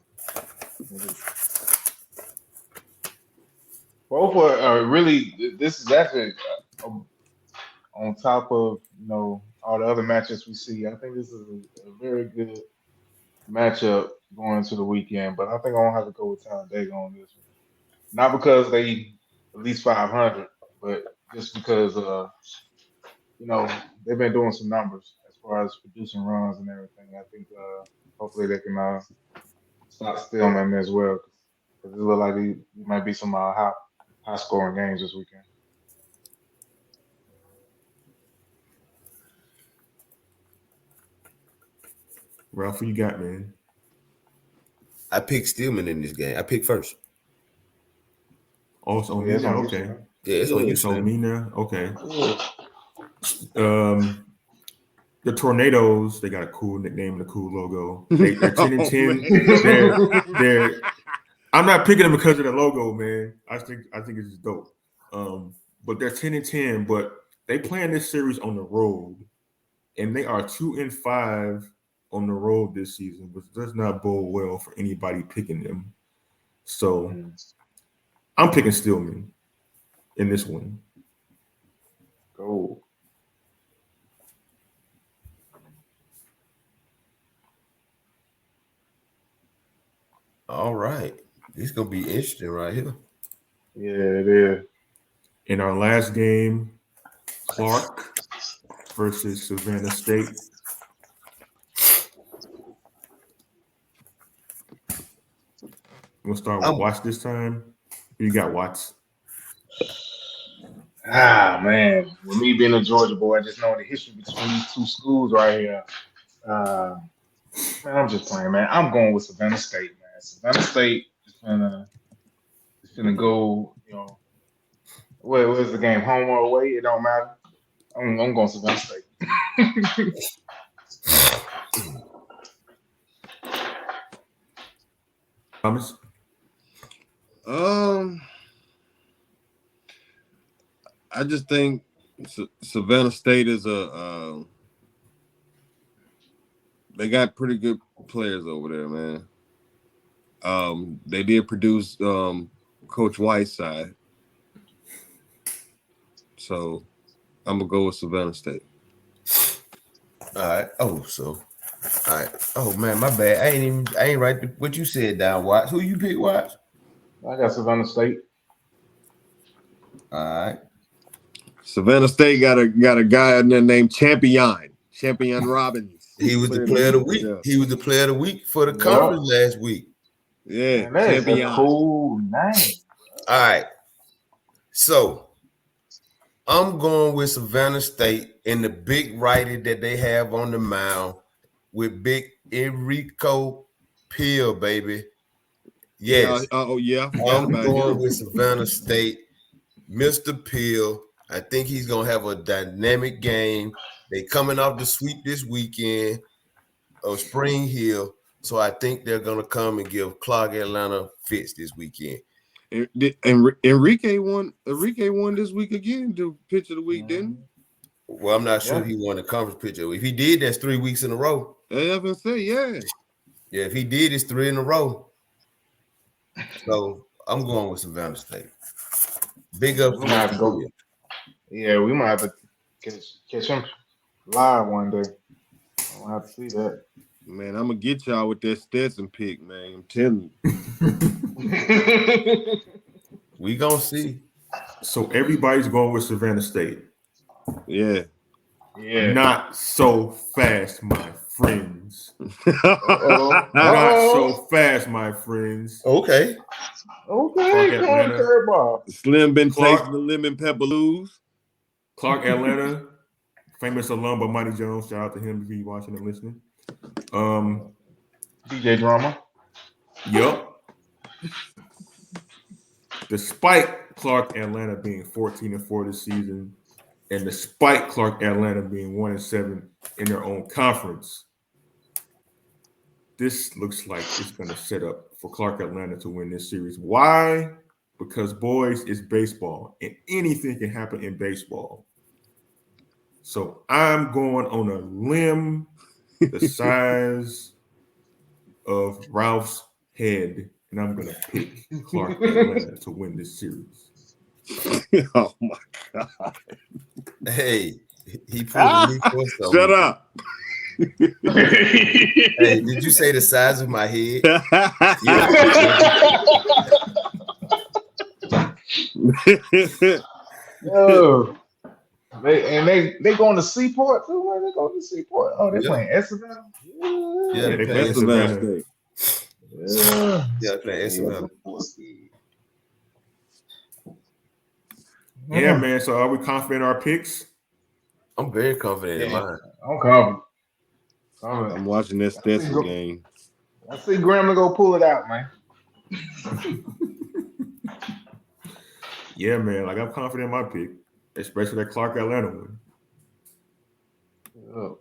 Both are really. This is actually on top of all the other matches we see. I think this is a very good matchup going into the weekend. But I think I'm gonna have to go with Talladega on this one. Not because they at least 500, but just because they've been doing some numbers as far as producing runs and everything. I think hopefully they can stop Stillman as well because it looks like there might be some high scoring games this weekend. Ralph, who you got, man? I picked Stillman in this game. I picked first. Oh, it's on me now. Okay. Yeah, it's on you. It's on me now. Okay. The Tornadoes, they got a cool nickname and a cool logo. They're 10-10. They're I'm not picking them because of the logo, man. I think it's dope. But they're 10-10. But they playing this series on the road, and they are 2-5 on the road this season, which does not bode well for anybody picking them. So I'm picking Stillman in this one. Go. All right. This is gonna be interesting right here. Yeah, it is. In our last game, Clark versus Savannah State. We'll start with Watts this time. Who you got, Watts? Ah, man. With me being a Georgia boy, I just know the history between these two schools right here. Man, I'm just playing, man. I'm going with Savannah State, man. Savannah State is gonna go, where's the game? Home or away? It don't matter. I'm going Savannah State. Thomas? I just think Savannah State is they got pretty good players over there, man. They did produce Coach Whiteside. So I'm gonna go with Savannah State. All right. All right. Oh man, my bad. I ain't write what you said down, Watts. Who you pick, Watts? I got Savannah State. All right. Savannah State got a guy in there named Champion Robbins. He was the player of the week. Yeah. He was the player of the week for the conference last week. Yeah, Man, that is a cool name. All right. So I'm going with Savannah State and the big righty that they have on the mound with big Enrico Peel, baby. Yes. Yeah. I'm going with Savannah State. Mr. Peel. I think he's going to have a dynamic game. They coming off the sweep this weekend of Spring Hill. So I think they're going to come and give Clark Atlanta fits this weekend. Enrique won this week again, the pitch of the week, didn't he? Well, I'm not sure he won the conference pitcher. If he did, that's 3 weeks in a row. I haven't said, yeah. Yeah, if he did, it's 3 in a row. So I'm going with Savannah State. Big up We might have to go. Yeah, we might have to catch him live one day. I don't have to see that. Man, I'm gonna get y'all with that Stetson pick, man. I'm telling you. We gonna see. So everybody's going with Savannah State. Yeah. Not so fast, my friends. Not so fast, my friends. Okay. Slim been tasting the lemon pepper blues. Clark Atlanta, famous alum of Monty Jones. Shout out to him if he's watching and listening. DJ Drama. Yep. Despite Clark Atlanta being 14-4 this season, and despite Clark Atlanta being 1-7 in their own conference, this looks like it's going to set up for Clark Atlanta to win this series. Why? Because, boys, it's baseball, and anything can happen in baseball. So I'm going on a limb the size of Ralph's head, and I'm going to pick Clark Atlanta to win this series. Oh, my God. Hey, he pulled me for something. Shut up. Hey, did you say the size of my head? Oh, they going to Seaport too. Where they going to Seaport? Oh, they playing Savannah. Yeah, they playing Savannah. Yeah, playing Savannah. Yeah, man. So are we confident in our picks? I'm very confident in mine. I'm confident. I'm watching that Stetson game. I see Grandma go pull it out, man. Yeah, man. Like I'm confident in my pick, especially that Clark Atlanta one. Oh.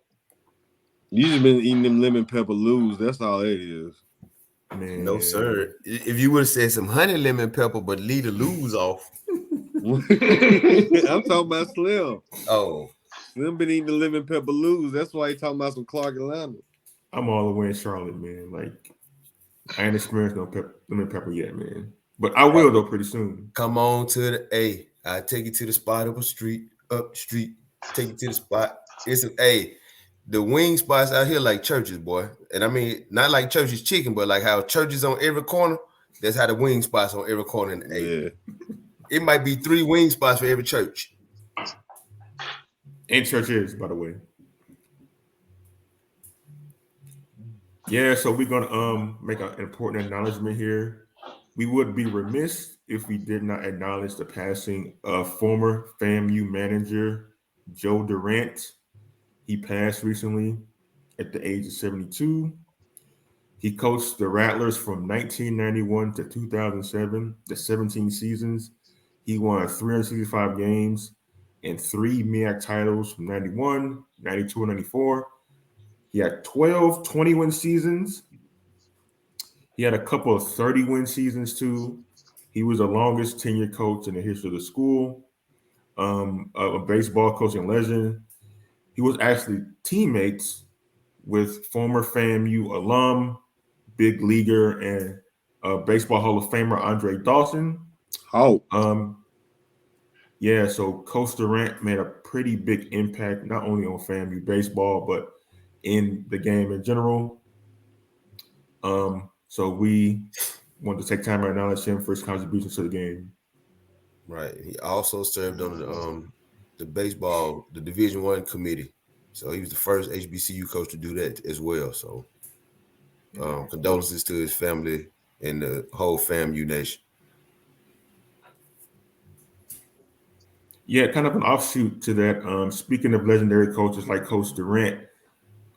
You just been eating them lemon pepper loos. That's all it is. Man. No, sir. If you would have said some honey lemon pepper, but leave the lose off. I'm talking about Slim. Oh, Slim been eating the lemon pepper Lou's. That's why he talking about some Clark Atlanta. I'm all the way in Charlotte, man. Like I ain't experienced no lemon pepper yet, man. But I will though pretty soon. come on to the A. I take you to the spot up street, take you to the spot. It's an A. The wing spots out here like churches, boy. And I mean, not like churches chicken, but like how churches on every corner. That's how the wing spots on every corner in the A. Yeah. It might be 3 wing spots for every church. And churches, by the way. Yeah, so we're gonna make an important acknowledgement here. We would be remiss if we did not acknowledge the passing of former FAMU manager Joe Durant. He passed recently at the age of 72. He coached the Rattlers from 1991 to 2007, the 17 seasons. He won 365 games and 3 MEAC titles from 91, 92, and 94. He had 12 20-win seasons. He had a couple of 30-win seasons too. He was the longest tenured coach in the history of the school, a baseball coaching legend. He was actually teammates with former FAMU alum, big leaguer, and baseball Hall of Famer Andre Dawson. Oh. Yeah, so Coach Durant made a pretty big impact, not only on FAMU baseball, but in the game in general. So we want to take time to acknowledge him for his contributions to the game. Right. He also served on the baseball, the Division I committee. So he was the first HBCU coach to do that as well. So condolences to his family and the whole FAMU nation. Yeah, kind of an offshoot to that. Speaking of legendary coaches like Coach Durant,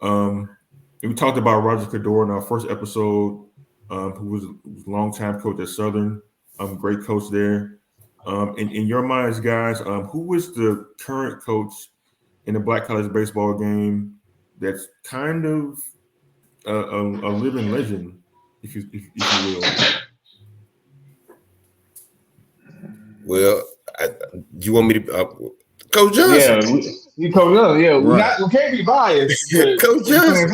we talked about Roger Cador in our first episode, who was a longtime coach at Southern, great coach there. In your minds, guys, who is the current coach in the Black college baseball game that's kind of a living legend, if you will? Well, you want me to Coach Johnson? Yeah, we Coach Johnson. Yeah, Right. we can't be biased. But Coach Johnson.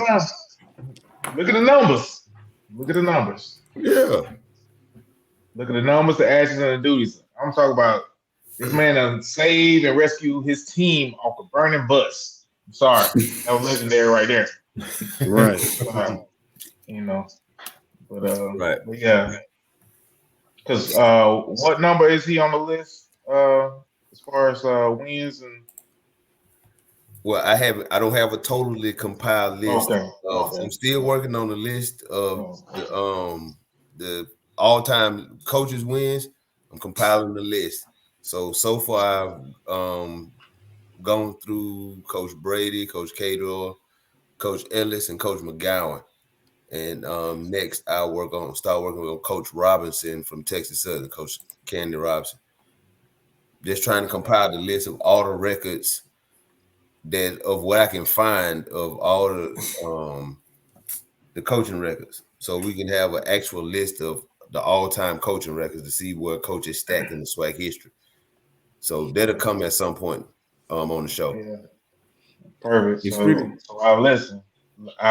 Look at the numbers. Look at the numbers. Yeah. Look at the numbers, the actions, and the duties. I'm talking about this man done saved and rescued his team off a burning bus. I'm sorry. That was legendary right there. Right. You know. But Right. But yeah. Because what number is he on the list as far as wins and Well, I don't have a totally compiled list. Okay. I'm still working on the list of the all-time coaches wins. I'm compiling the list. So far I've gone through Coach Brady, Coach Cador, Coach Ellis, and Coach McGowan. And next I'll start working with Coach Robinson from Texas Southern, Coach Candy Robinson. Just trying to compile the list of all the records of what I can find of all the coaching records, so we can have an actual list of the all-time coaching records to see where coaches stacked in the SWAC history. So that'll come at some point on the show. Yeah. Perfect. So our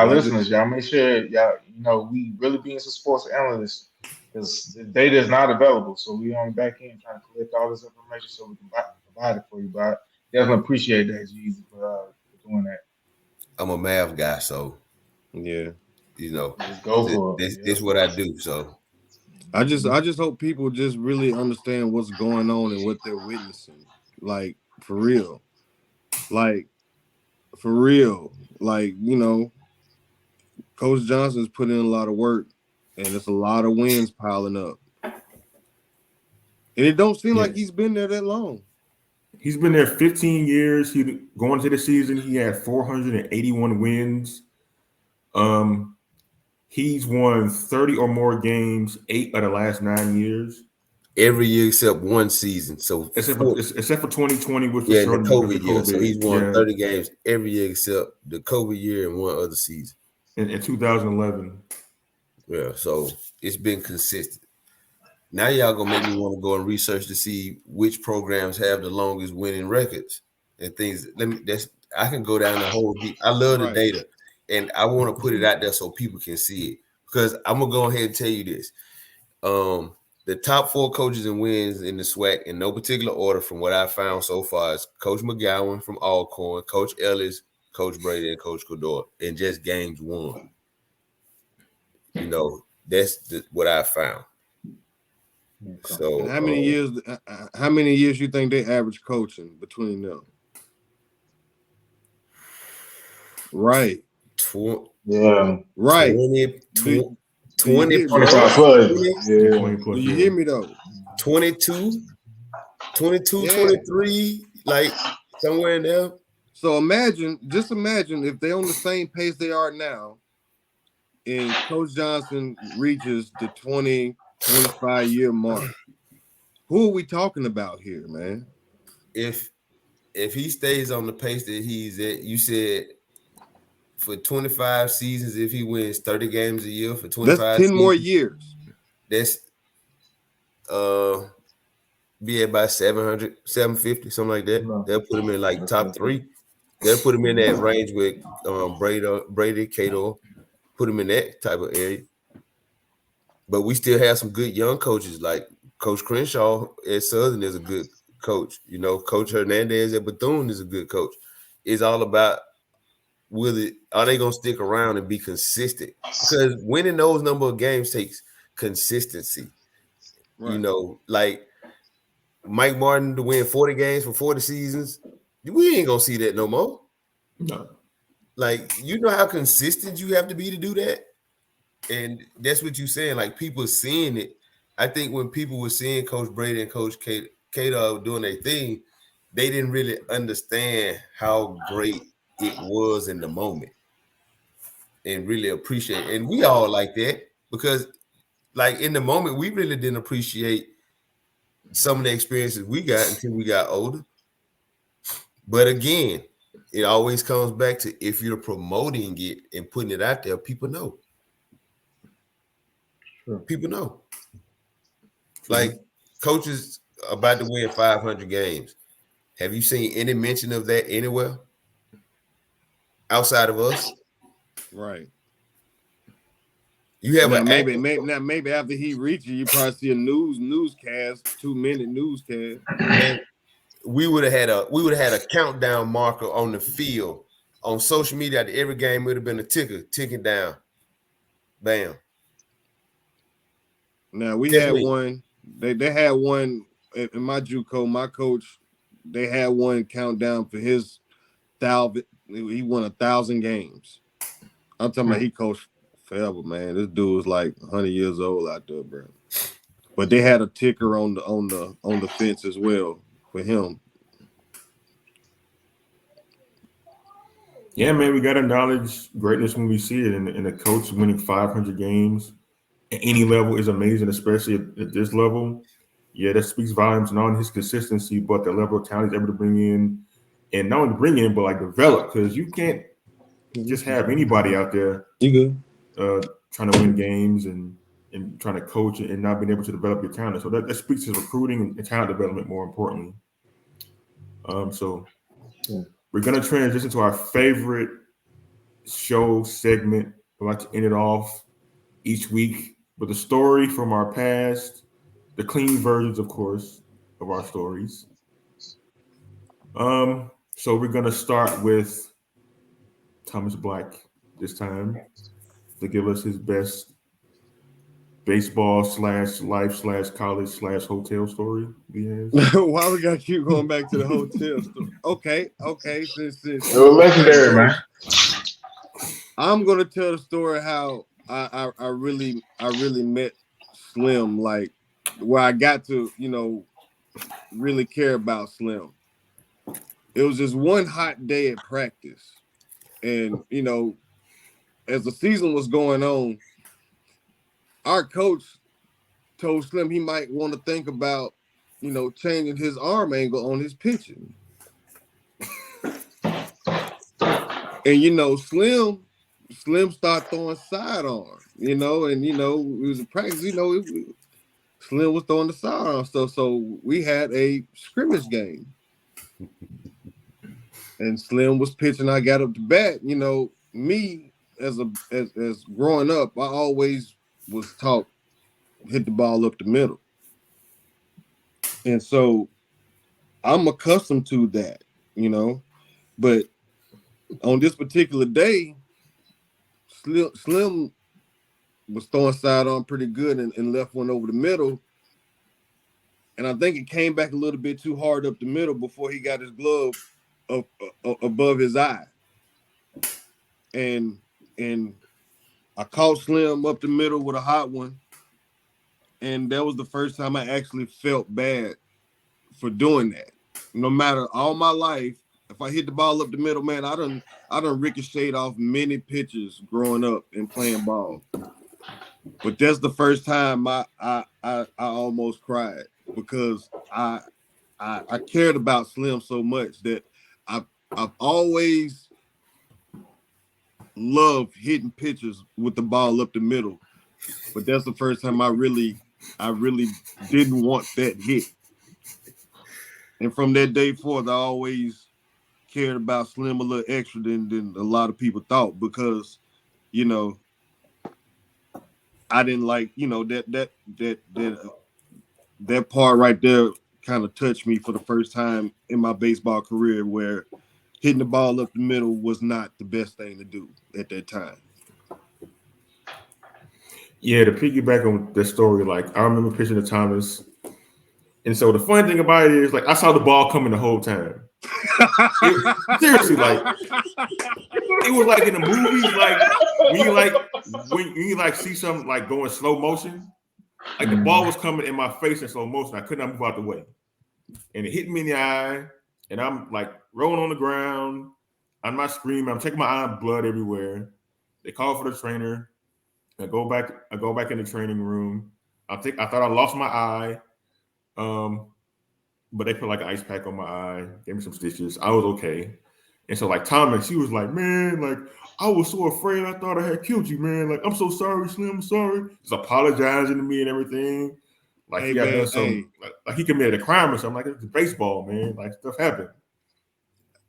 listeners, y'all make sure y'all we really being some sports analysts because the data is not available. So we on the back end trying to collect all this information so we can provide it for you. But I definitely appreciate that, Jeezy, for doing that. I'm a math guy, so yeah, just go for it. This is what I do. So I just hope people just really understand what's going on and what they're witnessing. Like for real. Like Coach Johnson's put in a lot of work and it's a lot of wins piling up. And it don't seem like he's been there that long. He's been there 15 years. Going into the season, he had 481 wins. He's won 30 or more games 8 of the last 9 years. Every year except one season. So except for 2020, which was the COVID year. So he's won 30 games every year except the COVID year and one other season. In 2011. Yeah, so it's been consistent. Now y'all gonna make me want to go and research to see which programs have the longest winning records and things. I can go down the whole deep. I love the data, and I want to put it out there so people can see it. Because I'm gonna go ahead and tell you this. The top 4 coaches and wins in the SWAC in no particular order from what I found so far is Coach McGowan from Alcorn, Coach Ellis, Coach Brady, and Coach Cordor in just games won. You know, that's what I found. Okay. So and how many years you think they average coaching between them? Right. Yeah. Right. 20 25 plus. Yeah. 20 plus, Do you hear me though? 22, 23, like somewhere in there. So just imagine if they're on the same pace they are now, and Coach Johnson reaches the 20, 25-year mark. Who are we talking about here, man? If he stays on the pace that he's at, you said for 25 seasons, if he wins 30 games a year for 25 that's 10 seasons, more years. That's be about 700, 750, something like that. No. They'll put him in like top 3. They'll put him in that range with Brady, Cato, put him in that type of area. But we still have some good young coaches, like Coach Crenshaw at Southern is a good coach. You know, Coach Hernandez at Bethune is a good coach. It's all about are they gonna stick around and be consistent? Because winning those number of games takes consistency. Right. You know, like Mike Martin to win 40 games for 40 seasons, we ain't gonna see that no more. No. Like, you know how consistent you have to be to do that? And that's what you're saying. Like, people seeing it. I think when people were seeing Coach Brady and Coach Cato doing their thing, they didn't really understand how great it was in the moment and really appreciate it. And we all like that because, like, in the moment, we really didn't appreciate some of the experiences we got until we got older. But again, it always comes back to if you're promoting it and putting it out there, people know. Sure. People know. Like, coaches about to win 500 games. Have you seen any mention of that anywhere outside of us? Right. You have maybe after he reaches, you probably see a newscast, 2-minute newscast. And we would have had a countdown marker on the field on social media. After every game would have been a ticker ticking down. Bam. Now we had one. They had one in my JUCO. My coach, they had one countdown for his 1,000. He won 1,000 games. I'm talking about he coached forever, man. This dude was like 100 years old out there, bro. But they had a ticker on the fence as well for him. Yeah, man, we got to acknowledge greatness when we see it, and a coach winning 500 games at any level is amazing, especially at this level. Yeah, that speaks volumes not on his consistency, but the level of talent he's able to bring in, and not only bring in, but like develop, because you can't just have anybody out there trying to win games and trying to coach and not being able to develop your talent. So that speaks to recruiting and talent development more importantly. We're going to transition to our favorite show segment. I like to end it off each week with a story from our past, the clean versions, of course, of our stories. So we're going to start with Thomas Black this time to give us his best baseball /life /college /hotel story he has. Why we gotta keep going back to the hotel story? Okay. Since it was legendary, man. I'm gonna tell the story how I really met Slim, like where I got to, really care about Slim. It was just one hot day at practice, and as the season was going on, our coach told Slim he might want to think about, changing his arm angle on his pitching. And Slim started throwing sidearm, and it was a practice, Slim was throwing the sidearm stuff. So we had a scrimmage game. And Slim was pitching. I got up to bat. You know, me as growing up, I always was taught hit the ball up the middle. And so I'm accustomed to that, you know. But on this particular day, Slim was throwing sidearm pretty good and left one over the middle. And I think it came back a little bit too hard up the middle before he got his glove up above his eye. And I caught Slim up the middle with a hot one. And that was the first time I actually felt bad for doing that. No matter all my life, if I hit the ball up the middle, man, I done ricocheted off many pitches growing up and playing ball. But that's the first time I almost cried because I cared about Slim so much that I've always loved hitting pitches with the ball up the middle. But that's the first time I really didn't want that hit. And from that day forth, I always cared about Slim a little extra than a lot of people thought because, you know, I didn't like, you know, that part right there kind of touched me for the first time in my baseball career where hitting the ball up the middle was not the best thing to do at that time. Yeah, to piggyback on the story, like I remember pitching to Thomas. And so the funny thing about it is, like, I saw the ball coming the whole time. Seriously, like, it was like in the movies, like when you see something like going slow motion, like the ball was coming in my face in slow motion. I could not move out the way, and it hit me in the eye, and I'm like rolling on the ground. I'm not screaming. I'm taking my eye and blood everywhere. They call for the trainer. I go back in the training room. I thought I lost my eye. But they put like an ice pack on my eye, gave me some stitches. I was okay. And so like Thomas, he was like, man, like I was so afraid I thought I had killed you, man. Like, I'm so sorry, Slim, I'm sorry. He's apologizing to me and everything. Like he got done some like he committed a crime or something. Like it's baseball, man. Like stuff happened.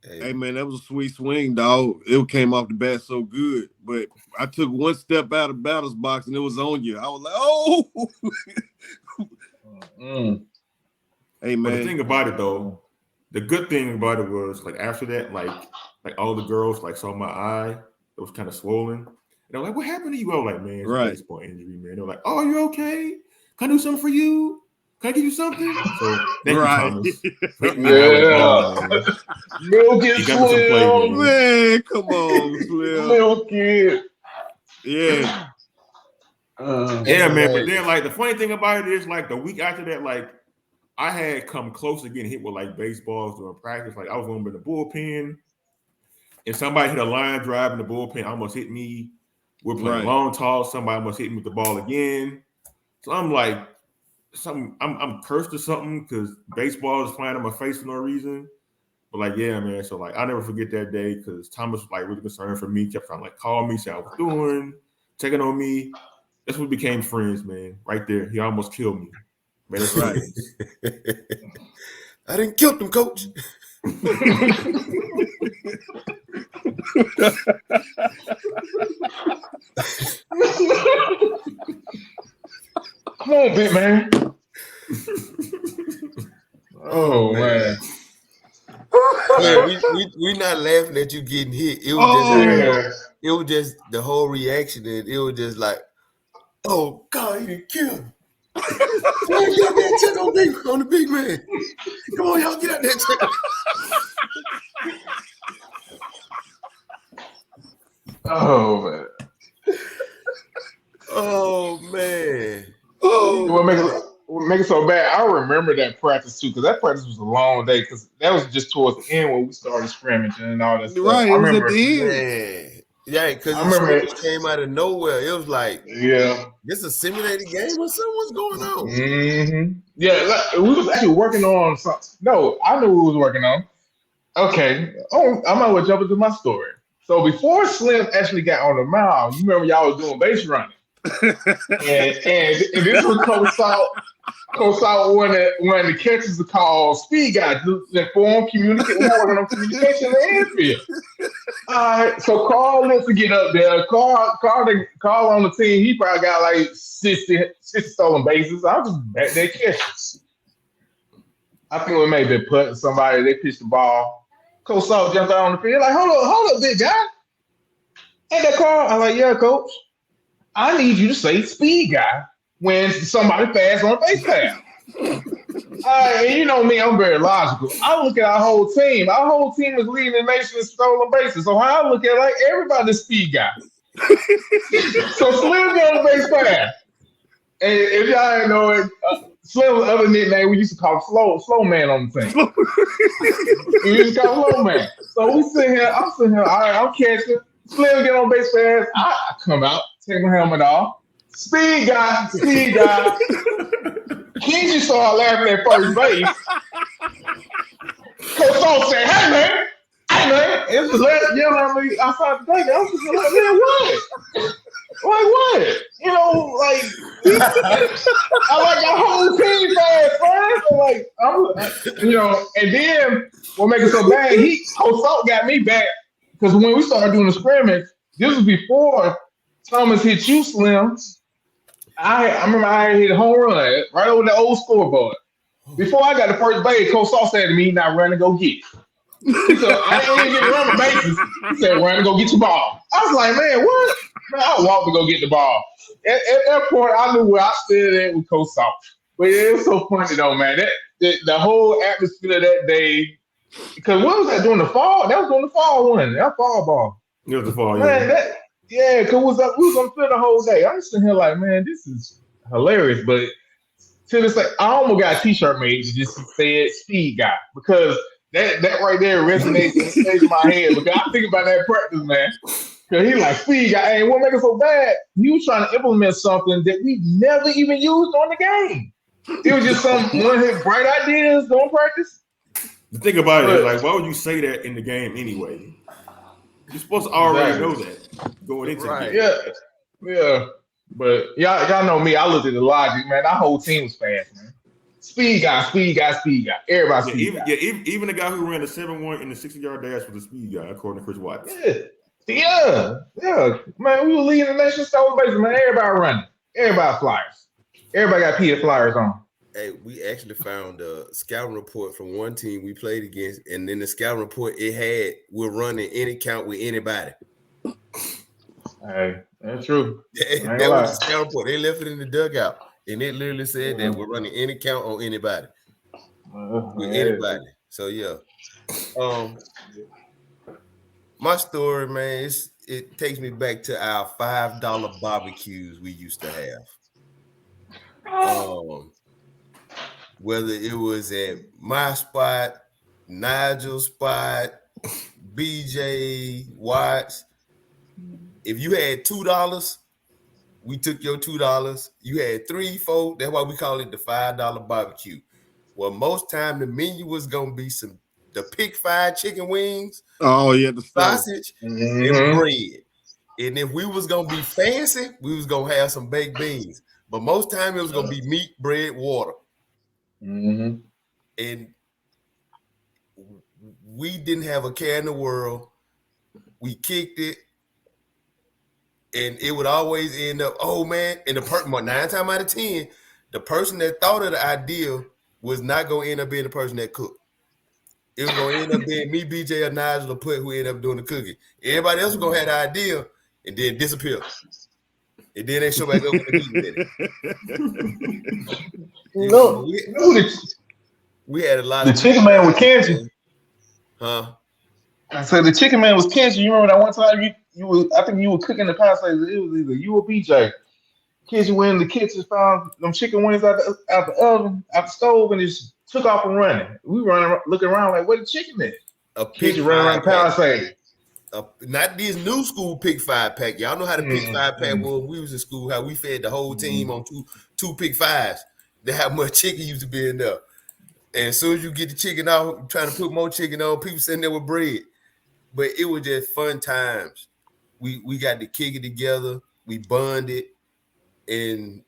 Hey man, that was a sweet swing, dog. It came off the bat so good. But I took one step out of batter's box and it was on you. I was like, oh. Hey man. But the thing about it though, the good thing about it was like after that, like all the girls like saw my eye, it was kind of swollen. And they're like, what happened to you? I was like, man, it's a baseball injury, man. They're like, oh, are you okay? Can I do something for you? Can I give you something? So thank you, Thomas. Yeah. Milk it, Slim. Man, come on, Slim. Milk it. Yeah. Yeah, man. But then like the funny thing about it is like the week after that, like I had come close to getting hit with like baseballs during practice. Like I was going to the bullpen, and somebody hit a line drive in the bullpen, almost hit me. We're playing long toss. Somebody almost hit me with the ball again. So I'm like, I'm cursed or something because baseball is flying in my face for no reason. But like, yeah, man. So like, I'll never forget that day because Thomas was like really concerned for me. Kept trying to like call me, say how I was doing, checking on me. That's when we became friends, man. Right there, he almost killed me. Man, that's right. I didn't kill him, coach. Come on, big man. Oh man. Man, we not laughing at you getting hit. It was just the whole reaction. It was just like, oh God, he didn't kill him. Come on, get out there and check on the big man. Come on, y'all, get out there and check. Oh man. Oh man. What make it so bad? I remember that practice too, because that practice was a long day. Because that was just towards the end when we started scrimmaging and all that stuff. Right, I it was remember, at the end. Man. Yeah, because it came out of nowhere. It was like, this a simulated game or something? What's going on? Mm-hmm. Yeah, like, we was actually working on something. No, I knew we was working on. Okay. Oh, I might as well jump into my story. So before Slim actually got on the mound, you remember y'all was doing base running. and this was Coach Salt one of the catches are called speed guy, the form communicate working on communication in the infield. All right, so Carl lets to get up there. Carl on the team, he probably got like 60 stolen bases. I was just back there catches. I think we may have been putting somebody, they pitched the ball. Coach Salt jumped out on the field, like, hold up, big guy. Ain't that Carl? I'm like, yeah, coach. I need you to say speed guy when somebody fast on a base pass. And you know me, I'm very logical. I look at our whole team. Our whole team is leading the nation in stolen bases. So I look at like everybody's speed guy. So Slim got on the base pass. And if y'all didn't know it, Slim's other nickname we used to call slow man on the team. We used to call slow man. So I'm sitting here, all right, I'm catching. Slim get on base pass. I come out, take my helmet off. Speed guy. Kenji started laughing at first base. Coach Salt said, hey man. It was yelling at me outside the plate. I was just like, man, what? Like what? You know, like I like our whole team fast, man. Like and then what makes it so bad, Coach Salt got me back because when we started doing the scrimmage, this was before Thomas hit you, Slim. I remember I hit a home run right over the old scoreboard. Before I got the first base, Coach Salt said to me, "Now run and go get it." He said, "I ain't even get to run the bases." He said, "Run and go get your ball." I was like, "Man, what?" Man, I walked to go get the ball. At that point, I knew where I stood at with Coach Salt. But it was so funny though, man. The whole atmosphere that day. Because what was that during the fall? That was during the fall one. That fall ball. It was the fall, man. Yeah, because we was on the field the whole day. I'm sitting here like, man, this is hilarious. But to this, like, I almost got a T-shirt made that just said "Speed Guy" because that right there resonates and stays in my head. Because I think about that practice, man. Because he like "Speed Guy," and what makes it so bad? He was trying to implement something that we never even used on the game. It was just one of his bright ideas during practice. The thing about it is, like, why would you say that in the game anyway? You're supposed to already know that going into right. the game. Yeah. But y'all know me. I looked at the logic, man. Our whole team was fast, man. Speed guy. Everybody speed guy. Even the guy who ran the 7-1 in the 60-yard dash was a speed guy, according to Chris Watts. Yeah. Man, we were leading the nation stolen bases, man. Everybody running. Everybody flyers. Everybody got Peter flyers on. Hey, we actually found a scouting report from one team we played against, and then the scouting report we're running any count with anybody. Hey, that's true. That was the scouting report. They left it in the dugout, and it literally said that we're running any count on anybody. With anybody. So yeah. My story, man, it takes me back to our $5 barbecues we used to have. Whether it was at my spot, Nigel's spot, BJ, Watts. If you had $2, we took your $2. You had 3, 4. That's why we call it the $5 barbecue. Well, most time the menu was gonna be the pick 5 chicken wings. Oh yeah, the sausage and bread. And if we was gonna be fancy, we was gonna have some baked beans. But most time it was gonna be meat, bread, water. Mm-hmm. And we didn't have a care in the world. We kicked it, and it would always end up, oh man, and 9 times out of 10, the person that thought of the idea was not gonna end up being the person that cooked. It was gonna end up being me, BJ, or Nigel, or Put, who ended up doing the cooking. Everybody else was gonna have the idea and then disappear. And then they show back up with the we had a lot of chicken man with Kenji. Huh? I said the chicken man was Kenji. You remember that one time I think you were cooking the pasta. It was either you or BJ. Kenji went in the kitchen, found them chicken wings out the oven, out the stove, and just took off and running. We running, looking around like, where the chicken is? Kenji running around the Palisade. Not this new school pick 5 pack. Y'all know how the pick 5 pack was when we was in school, how we fed the whole team on two pick 5s. That how much chicken used to be in there. And as soon as you get the chicken out, trying to put more chicken on, people sitting there with bread. But it was just fun times. We got to kick it together. We bonded. And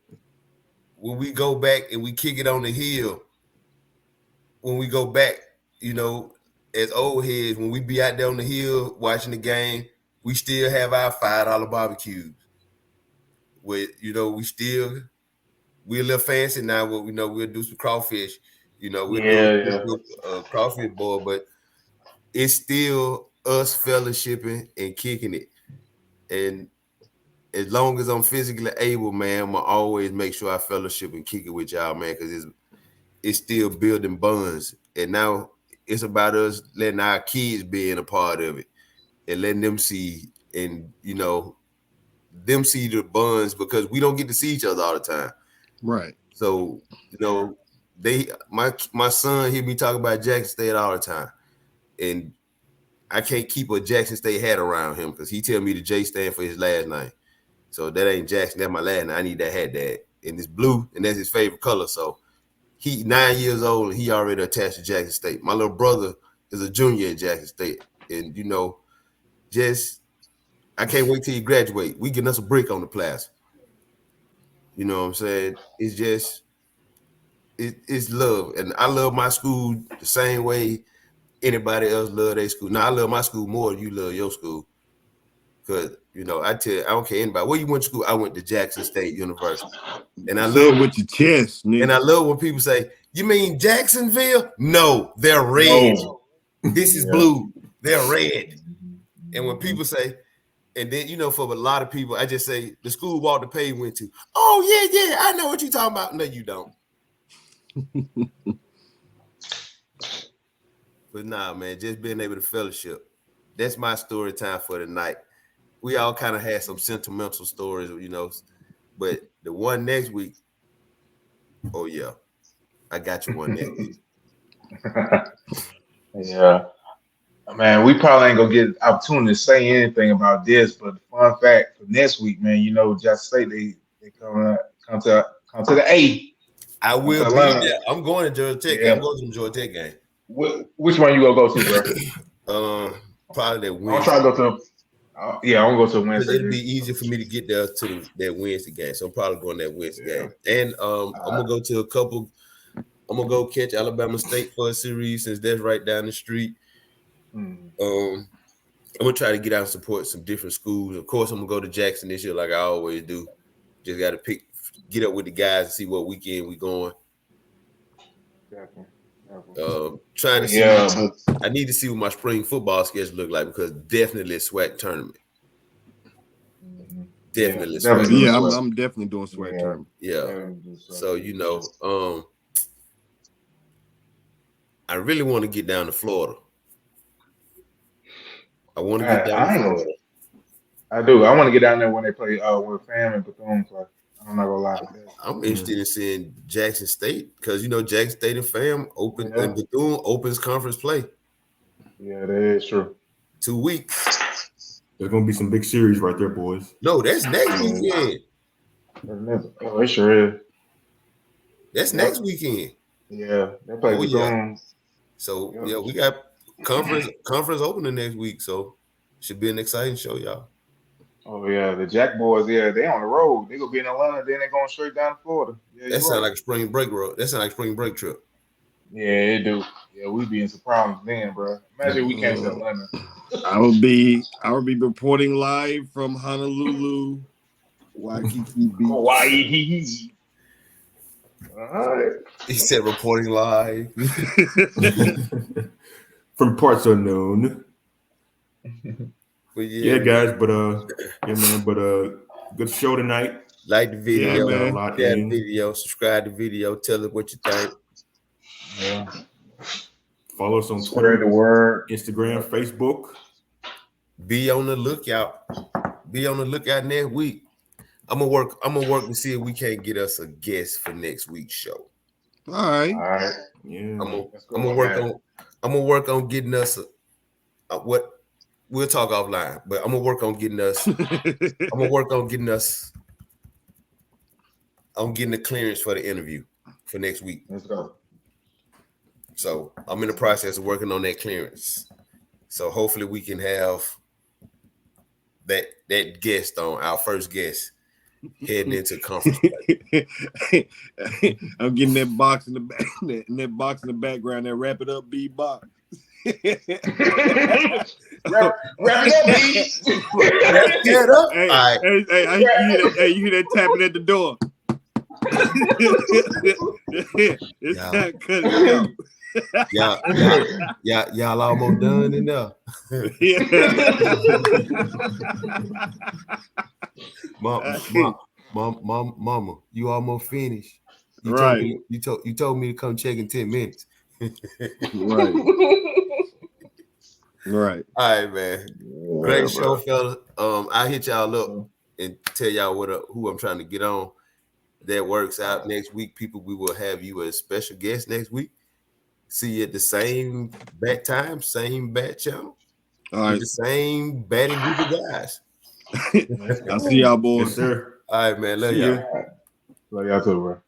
when we go back and we kick it on the hill, when we go back, as old heads, when we be out there on the hill watching the game, we still have our $5 barbecues. With we're a little fancy now. We'll do some crawfish. We'll do a crawfish boil, but it's still us fellowshipping and kicking it. And as long as I'm physically able, man, I'm gonna always make sure I fellowship and kick it with y'all, man, because it's still building bonds. And now it's about us letting our kids be in a part of it and letting them see and them see the bonds, because we don't get to see each other all the time. Right. So, my son hear me talk about Jackson State all the time. And I can't keep a Jackson State hat around him because he tell me the J stand for his last name. So that ain't Jackson, that's my last name. I need that hat, Dad. And it's blue, and that's his favorite color. So he 9 years old and he already attached to Jackson State. My little brother is a junior at Jackson State. And I can't wait till he graduate. We getting us a brick on the plaza. You know what I'm saying? It's just it's love. And I love my school the same way anybody else love their school. Now I love my school more than you love your school. Cause I don't care anybody. Where you went to school? I went to Jackson State University. And I love with your chest, nigga. And I love when people say, "You mean Jacksonville?" No, they're red. No. This is blue. They're red. And when people say, and then for a lot of people, I just say the school Walter Payton went to. Oh yeah, I know what you're talking about. No, you don't. But nah, man, just being able to fellowship. That's my story time for tonight. We all kind of had some sentimental stories, but the one next week, oh yeah, I got you one next week. Yeah. Man, we probably ain't gonna get an opportunity to say anything about this, but the fun fact for next week, man, Jackson State they come to the A. I will be there. I'm going to Georgia Tech. Yeah. I'm going to the Georgia Tech game. Which one you gonna go to, bro? Probably that Wednesday. I'm trying to go to. I'm gonna go to Wednesday. It'll be easier for me to get there to that Wednesday game, so I'm probably going that Wednesday game. And I'm gonna go to a couple. I'm gonna go catch Alabama State for a series since that's right down the street. I'm gonna try to get out and support some different schools. Of course, I'm gonna go to Jackson this year, like I always do. Just got to get up with the guys and see what weekend we going. Trying to see. I need to see what my spring football schedule look like, because definitely a SWAC tournament. Definitely. Yeah, I'm definitely doing SWAC tournament. Yeah. So I really want to get down to Florida. I want to get down to Florida. I do. I want to get down there when they play when Fam and Bethune play. I'm not gonna lie. I'm interested in seeing Jackson State, because Jackson State and Fam open and Bethune opens conference play. Yeah, that is true. 2 weeks. There's gonna be some big series right there, boys. No, that's next weekend. Oh, it sure is. That's next weekend. Yeah, they play Bethune. So we got conference opening next week, so should be an exciting show, y'all. Oh yeah, the Jack boys, they on the road. They gonna be in Atlanta, then they going straight down to Florida. Yeah, that sounds like a spring break road. That sounds like a spring break trip. Yeah, it do. Yeah, we be in some problems then, bro. Imagine we came to Atlanta. I will be reporting live from Honolulu, Waikiki Beach. Hawaii. All right. He said reporting live from parts unknown. But yeah, guys, but good show tonight. Like the video, share the video, subscribe to the video, tell us what you think. Yeah. Follow us on Twitter, the word, Instagram, Facebook. Be on the lookout. Be on the lookout next week. I'm gonna work to see if we can't get us a guest for next week's show. All right. Yeah. I'm gonna work on getting us what. We'll talk offline, but I'm gonna work on getting us. I'm getting the clearance for the interview for next week. Let's go. So I'm in the process of working on that clearance. So hopefully we can have that guest on, our first guest, heading into conference play. I'm getting that box in the back, that box in the background, that wrap it up beatbox. Wrap it up, beats. Get up. Hey, All right. you hear that tapping at the door. It's Yeah. not cutting out. Y'all almost done enough. Mama, you almost finished. You told me to come check in 10 minutes. Right. Right. All right, man. Great show, fellas. I'll hit y'all up and tell y'all who I'm trying to get on. That works out next week. People, we will have you as special guest next week. See you at the same bat time, same bat channel. All right. The same batting group of guys. I'll see y'all, boys. Yes, sir. All right, man. Love y'all. Love y'all too, bro.